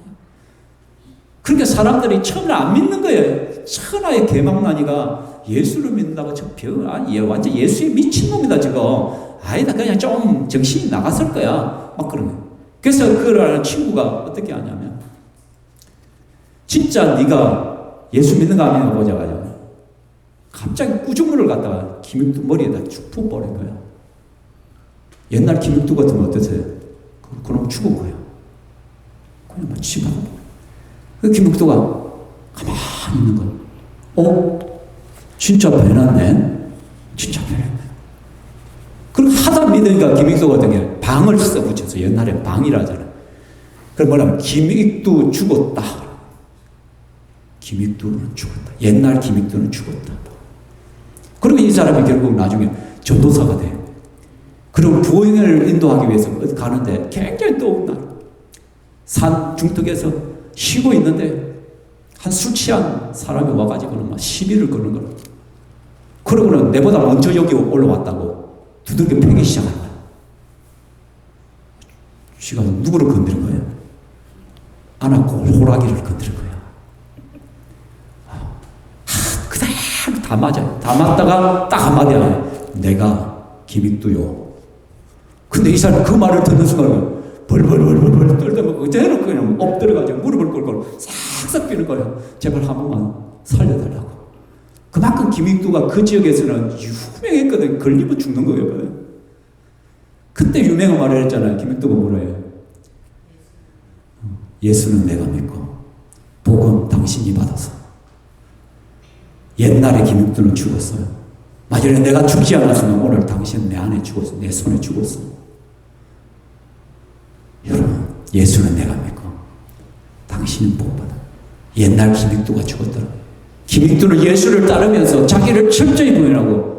그러니까 사람들이 처음에 안 믿는 거예요. 천하의 개망나니가 예수를 믿는다고 저 아니, 완전 예수에 미친놈이다 지금. 아니다, 그냥 좀 정신이 나갔을 거야. 막 그런 거예요. 그래서 그걸 아는 친구가 어떻게 하냐면, 진짜 네가 예수 믿는 거 아니냐 보자 가지고 갑자기 꾸중물을 갖다가 김익두 머리에다 쭉 부어버린 거야. 옛날 김익두 같으면 어떠세요? 그럼 죽은 거야. 그냥 막 치마가. 그 김익두가 가만히 있는 거야. 진짜 변했네. 진짜 변했네. 그리고 하다 믿으니까 김익두 같은 게 방을 써붙여서, 옛날에 방이라잖아요. 그럼 뭐냐면 김익두 죽었다. 김익두는 죽었다. 옛날 김익두는 죽었다. 그리고 이 사람이 결국 나중에 전도사가 돼요. 그리고 부흥을 인도하기 위해서 어디 가는데 굉장히 더운 날, 산 중턱에서 쉬고 있는데 한 술 취한 사람이 와가지고는 막 시비를 거는 거라. 그러고는 내보다 먼저 여기 올라왔다고 두들겨 패기 시작한 거야. 쥐가 누구를 건드린 거예요? 안았고 호랑이를 건드린 거야. 그대로 다 맞아요. 다 맞다가 딱 한마디 하네. 내가 김익두요. 근데 이 사람이 그 말을 듣는 순간 벌벌벌벌 떨다가 그대로 그냥 엎드려가지고 무릎을 꿇고 싹싹 비는 거예요. 제발 한 번만 살려달라고. 그만큼 김익두가 그 지역에서는 유명했거든. 걸리면 죽는 거예요. 그때 유명한 말을 했잖아요. 김익두가 뭐라 해요? 예수는 내가 믿고 복음 당신이 받아서. 옛날에 김육두는 죽었어요. 만약에 내가 죽지 않았으면 오늘 당신은 내 안에 죽었어. 내 손에 죽었어. 여러분, 예수는 내가 믿고 당신은 복받아. 옛날 김육두가 죽었더라. 김육두는 예수를 따르면서 자기를 철저히 부인하고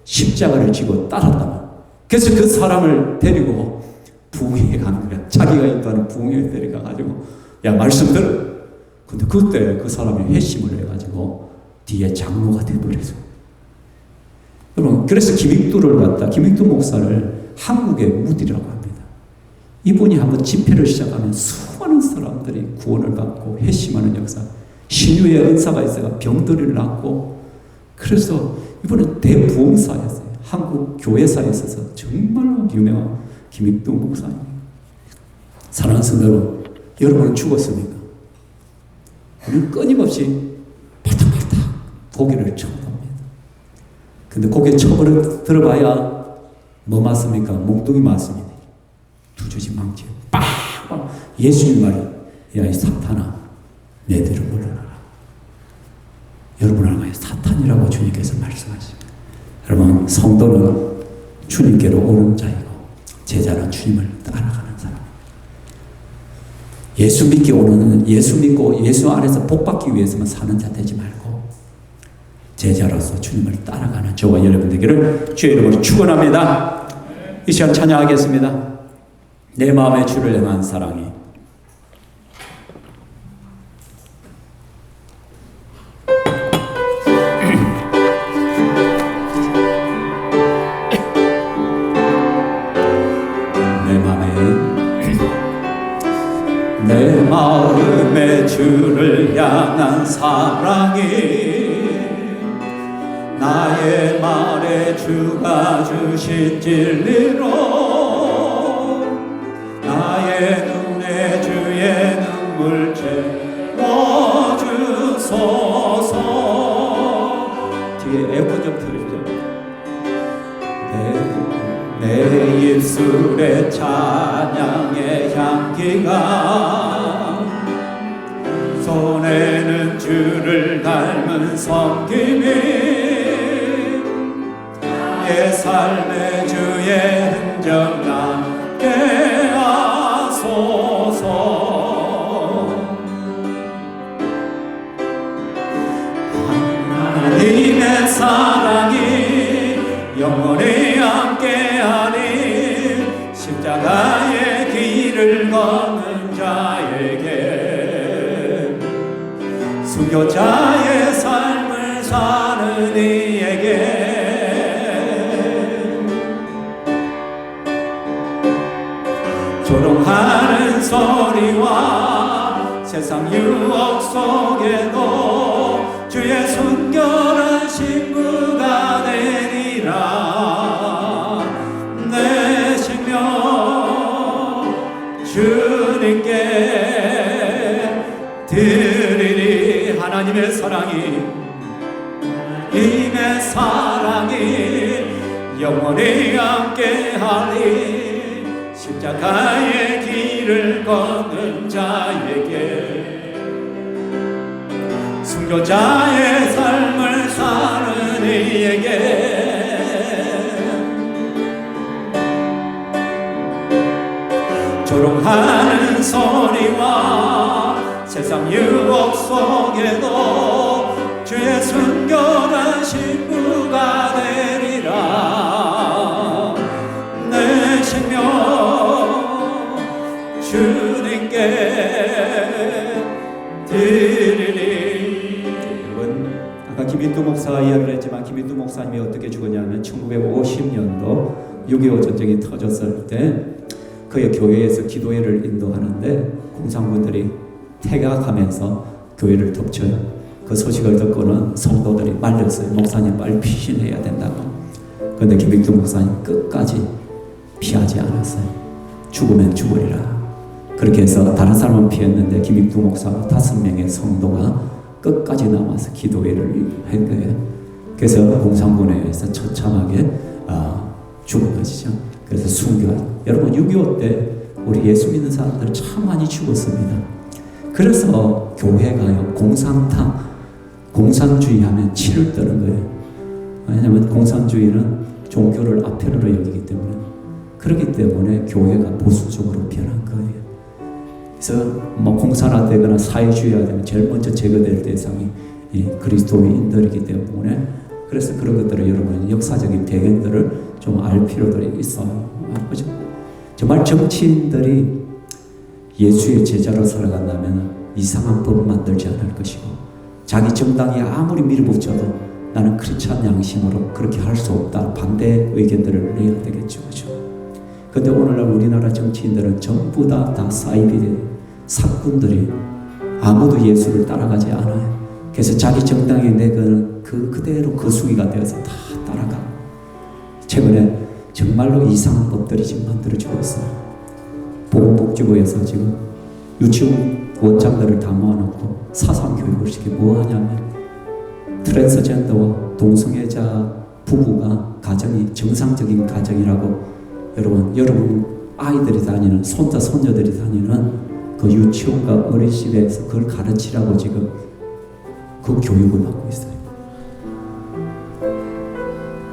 십자가를 지고 따랐다. 그래서 그 사람을 데리고 부흥회에 가는 거야. 자기가 인도하는 부흥회에 데려가가지고 야 말씀 들어. 근데 그때 그 사람이 회심을 해가지고 뒤에 장로가 돼버렸어. 여러분, 그래서 김익두를 갖다, 김익두 목사를 한국의 무디라고 합니다. 이분이 한번 집회를 시작하면 수많은 사람들이 구원을 받고 회심하는 역사, 신유의 은사가 있어가 병들이를 낳고, 그래서 이분은 대부흥사였어요. 한국 교회사에 있어서 정말로 유명한 김익두 목사님. 사랑하는 성도 여러분, 여러분은 죽었습니까? 우리는 끊임없이 발탁발탁 고개를 쳐봅니다. 근데 고개 쳐버려 들어봐야 뭐 맞습니까? 몽둥이 맞습니다. 두저지 망치요. 빵! 예수님 말이, 야, 이 사탄아, 내 뒤로 물러나라. 여러분을 향하여 사탄이라고 주님께서 말씀하십니다. 여러분, 성도는 주님께로 오는 자이고 제자는 주님을 따라가는 사람. 예수 믿기 오는, 예수 믿고 예수 안에서 복받기 위해서만 사는 자 되지 말고 제자로서 주님을 따라가는 저와 여러분 되기를 주의 이름으로 축원합니다. 이 시간 찬양하겠습니다. 내 마음의 주를 향한 사랑이. 내 마음의 주를 향한 사랑이 나의 말에 주가 주신 진리로 나의 눈에 주의 눈물 채워주소서. 뒤에 에코 좀 들으시죠. 내 입술의 찬양의 향기가 손에는 주를 닮은 섬김이 내 삶의 주의 흔적 남게 하소서. 하나님의 사랑이 영원히 함께하니 십자가의 길을 걷는 자에게 순교자의 삶을 사는 이에게 조롱하는 소리와 세상 유혹 속에도 주의 순결한 신부가 되리라. 내 생명 주님께 드리리. 하나님의 사랑이 하나님의 사랑이 영원히 함께하리. 십자가의 길을 걷는 자에게 순교자의 삶을 사는 이에게 조롱하는 소리와 세상 유혹 속에도 주의 순결한 신부가 되리라. 내 생명 주님께 드리리. 여러분, 아까 김인두 목사가 이야기를 했지만 김인두 목사님이 어떻게 죽었냐면 1950년도 6.25 전쟁이 터졌을 때 그의 교회에서 기도회를 인도하는데 공산군들이 퇴각하면서 교회를 덮쳐요. 그 소식을 듣고는 성도들이 말렸어요. 목사님 빨리 피신해야 된다고. 그런데 김인두 목사님 끝까지 피하지 않았어요. 죽으면 죽으리라. 그렇게 해서 다른 사람은 피했는데 김익두 목사와 5명의 성도가 끝까지 남아서 기도회를 한 거예요. 그래서 공산군에 의해서 처참하게 죽은 것이죠. 그래서 순교. 여러분 6.25 때 우리 예수 믿는 사람들 참 많이 죽었습니다. 그래서 교회가요, 공산주의 하면 치를 떠는 거예요. 왜냐하면 공산주의는 종교를 앞편으로 여기기 때문에, 그렇기 때문에 교회가 보수적으로 변한 거예요. 그래서 뭐 공산화되거나 사회주의화되면 제일 먼저 제거될 대상이 그리스도인들이기 때문에, 그래서 그런 것들을 여러분 역사적인 배경들을 좀 알 필요들이 있어요. 그죠? 정말 정치인들이 예수의 제자로 살아간다면 이상한 법 만들지 않을 것이고, 자기 정당이 아무리 밀어붙여도 나는 크리스찬 양심으로 그렇게 할 수 없다, 반대 의견들을 내야 되겠죠. 그죠? 근데 오늘날 우리나라 정치인들은 전부 다 사이비 사꾼들이 아무도 예수를 따라가지 않아요. 그래서 자기 정당에 내거는 그대로 거수기가 되어서 다 따라가. 최근에 정말로 이상한 법들이 지금 만들어지고 있어요. 보건복지부에서 지금 유치원 원장들을 다 모아놓고 사상교육을 시키고 뭐 하냐면, 트랜스젠더와 동성애자 부부가 가정이 정상적인 가정이라고 여러분 아이들이 다니는, 손자 손녀들이 다니는 그 유치원과 어린이집에서 그걸 가르치라고 지금 그 교육을 받고 있어요.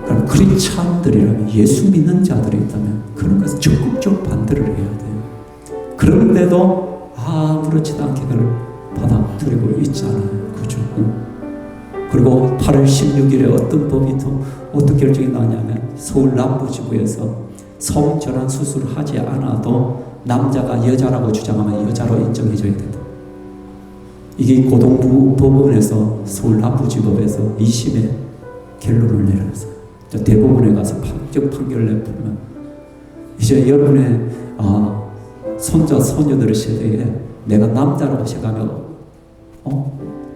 그럼 크리스찬들이라면, 예수 믿는 자들이 있다면 그런 것을 적극적으로 반대를 해야 돼요. 그런데도 아무렇지도 않게 그걸 받아들이고 있잖아요. 그죠? 그리고 8월 16일에 어떤 법이 또 어떤 결정이 나냐면, 서울 남부지구에서 성전환 수술을 하지 않아도 남자가 여자라고 주장하면 여자로 인정해줘야 된다. 이게 고등부 법원에서, 서울 남부지법에서 2심에 결론을 내렸어요. 대법원에 가서 판결을 내보면, 이제 여러분의 손자 손녀들의 세대에 내가 남자라고 생각하면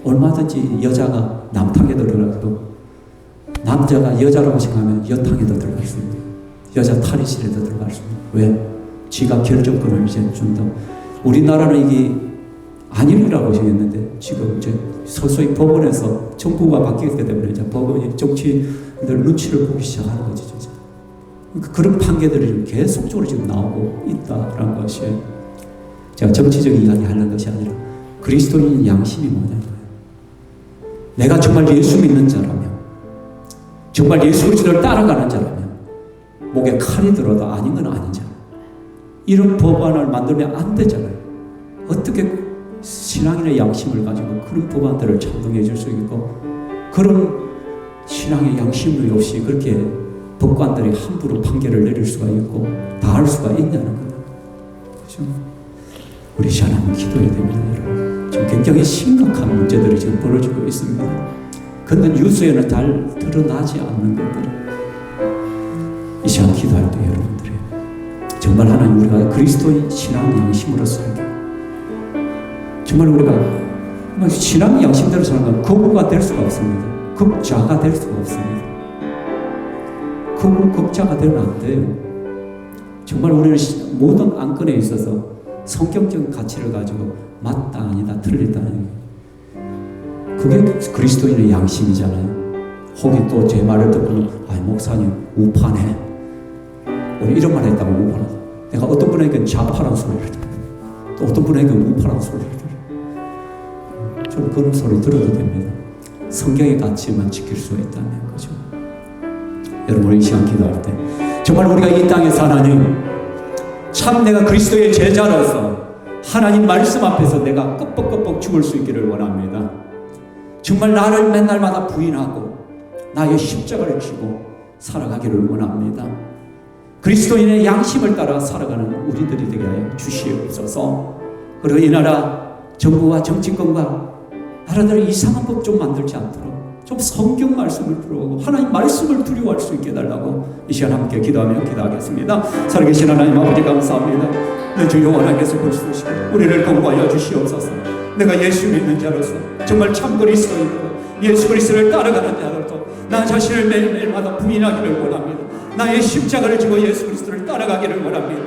얼마든지 여자가 남탕에도 들어가고, 남자가 여자라고 생각하면 여탕에도 들어갈 수 있는, 여자 탈의실에도 들어갈 수 있는. 왜? 지가 결정권을 이제 준다. 우리나라는 이게 아니라고 생각했는데, 지금 이제 서서히 법원에서 정부가 바뀌기 때문에 이제 법원이 정치인들 눈치를 보기 시작하는 거죠. 진짜. 그런 판결들이 계속적으로 지금 나오고 있다라는 것이, 제가 정치적인 이야기 하는 것이 아니라 그리스도인 양심이 뭐냐면, 내가 정말 예수 믿는 자라면, 정말 예수 그리스도를 따라가는 자라면, 목에 칼이 들어도 아닌 건 아닌 자, 이런 법안을 만들면 안 되잖아요. 어떻게 신앙인의 양심을 가지고 그런 법안들을 찬동해 줄 수 있고, 그런 신앙의 양심이 없이 그렇게 법관들이 함부로 판결을 내릴 수가 있고 다 할 수가 있냐는 거예요. 그렇죠? 우리 하나님 기도해야 됩니다, 여러분. 지금 굉장히 심각한 문제들이 지금 벌어지고 있습니다. 그런데 뉴스에는 잘 드러나지 않는 것들이, 이 시간 기도할 때 여러분들이 정말 하나님, 우리가 그리스도인 신앙 양심으로 살게, 정말 우리가 신앙 양심대로 사는 건 거부가 될 수가 없습니다. 극자가 될 수가 없습니다. 극자가 되면 안 돼요. 정말 우리는 모든 안건에 있어서 성경적 가치를 가지고 맞다 아니다 틀리다는, 그게 그리스도인의 양심이잖아요. 혹이 또 제 말을 듣고는, 목사님 우파네, 우리 이런 말 했다고 우파라. 내가 어떤 분에게는 좌파라는 소리를 들어요. 또 어떤 분에게는 우파라는 소리를 들어요. 저는 그런 소리 들어도 됩니다. 성경의 가치만 지킬 수 있다면. 그죠? 여러분, 이 시간 기도할 때 정말 우리가 이 땅에서 하나님, 참 내가 그리스도의 제자로서 하나님 말씀 앞에서 내가 끄뻑끄뻑 죽을 수 있기를 원합니다. 정말 나를 맨날마다 부인하고 나의 십자가를 지고 살아가기를 원합니다. 그리스도인의 양심을 따라 살아가는 우리들이 되게 하여 주시옵소서. 그리고 이 나라 정부와 정치권과 나라들이 이상한 법 좀 만들지 않도록 좀 성경 말씀을 들어오고 하나님 말씀을 두려워할 수 있게 해달라고 이 시간 함께 기도하며 기도하겠습니다. 살아계신 하나님 아버지, 감사합니다. 내 주 영원하께서 그리스도시고 우리를 공부하여 주시옵소서. 내가 예수 믿는 자로서 정말 참 그리스도인으로 예수 그리스도를 따라가는 자로서 나 자신을 매일매일마다 부인하기를 원합니다. 나의 십자가를 지고 예수 그리스도를 따라가기를 원합니다.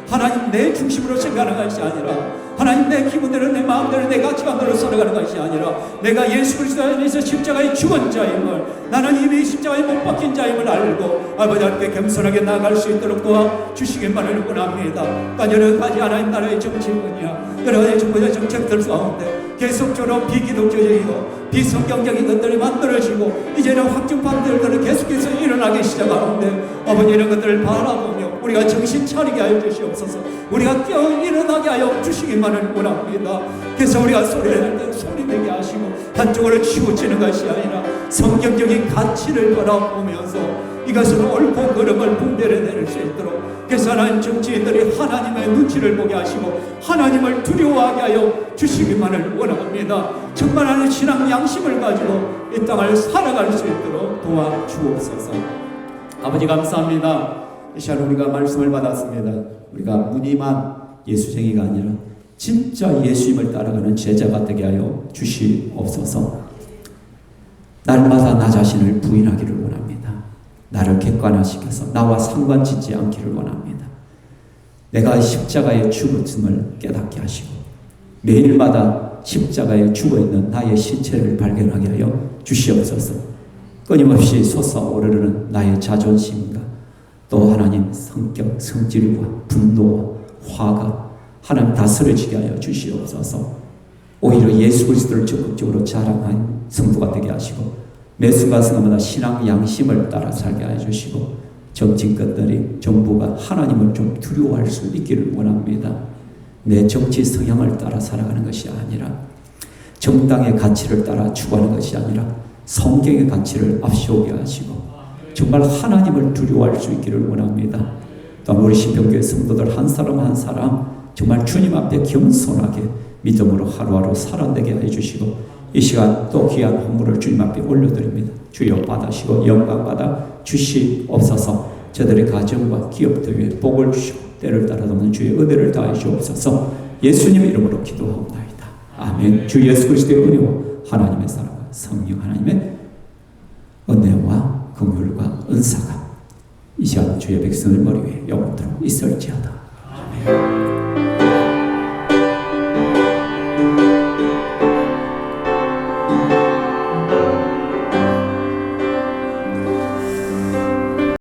하나님 내 중심으로 생각하는 것이 아니라 하나님 내 기분대로 내 마음대로 내 가치관대로 살아가는 것이 아니라 내가 예수 그리스도 안에서 십자가의 죽은 자임을 나는 이미 십자가에 못 박힌 자임을 알고 아버지 앞에 겸손하게 나아갈 수 있도록 도와주시기만을 원합니다. 여러 가지 하나님 나라의 정치뿐이야 여러 가지 정부의 정책들 가운데 계속적으로 비기독교적이고 비성경적인 것들이 만들어지고 이제는 확증판들은 계속해서 일어나기 시작하는데 아버지 이런 것들을 바라보며 우리가 정신 차리게 하여 주시옵소서. 우리가 깨어 일어나게 하여 주시기만을 원합니다. 그래서 우리가 소리를 낼 때 소리내게 하시고 한쪽으로 치우치는 것이 아니라 성경적인 가치를 바라보면서 이것은 옳고 그름을 분별해낼 수 있도록 그래서 하나님 정치인들이 하나님의 눈치를 보게 하시고 하나님을 두려워하게 하여 주시기만을 원합니다. 정말 하는 신앙 양심을 가지고 이 땅을 살아갈 수 있도록 도와주옵소서. 아버지 감사합니다. 이 시간 우리가 말씀을 받았습니다. 우리가 무늬만 예수쟁이가 아니라 진짜 예수님을 따라가는 제자가 되게 하여 주시옵소서. 날마다 나 자신을 부인하기를 원합니다. 나를 객관화시켜서 나와 상관짓지 않기를 원합니다. 내가 십자가에 죽었음을 깨닫게 하시고 매일마다 십자가에 죽어있는 나의 신체를 발견하게 하여 주시옵소서. 끊임없이 솟아오르는 나의 자존심과 또 하나님 성격, 성질과 분노와 화가 하나님 다스려지게 하여 주시옵소서. 오히려 예수 그리스도를 적극적으로 자랑한 성도가 되게 하시고 매 순간순간마다 신앙 양심을 따라 살게 하여 주시고 정치인들이 정부가 하나님을 좀 두려워할 수 있기를 원합니다. 내 정치 성향을 따라 살아가는 것이 아니라 정당의 가치를 따라 추구하는 것이 아니라 성경의 가치를 앞세우게 하시고 정말 하나님을 두려워할 수 있기를 원합니다. 또한 우리 신병교회 성도들 한 사람 한 사람 정말 주님 앞에 겸손하게 믿음으로 하루하루 살아내게 해주시고 이 시간 또 귀한 헌물을 주님 앞에 올려드립니다. 주여 받으시고 영광 받아 주시옵소서. 저들의 가정과 기업들 위해 복을 주시고 때를 따라 돕는 주의 은혜를 다해 주옵소서. 예수님의 이름으로 기도하옵나이다. 아멘. 주 예수 그리스도의 은혜와 하나님의 사랑과 성령 하나님의 은혜와 긍휼과 은사가 이 시간 주의 백성을 머리 위에 영원토록 있을지어다. 아멘.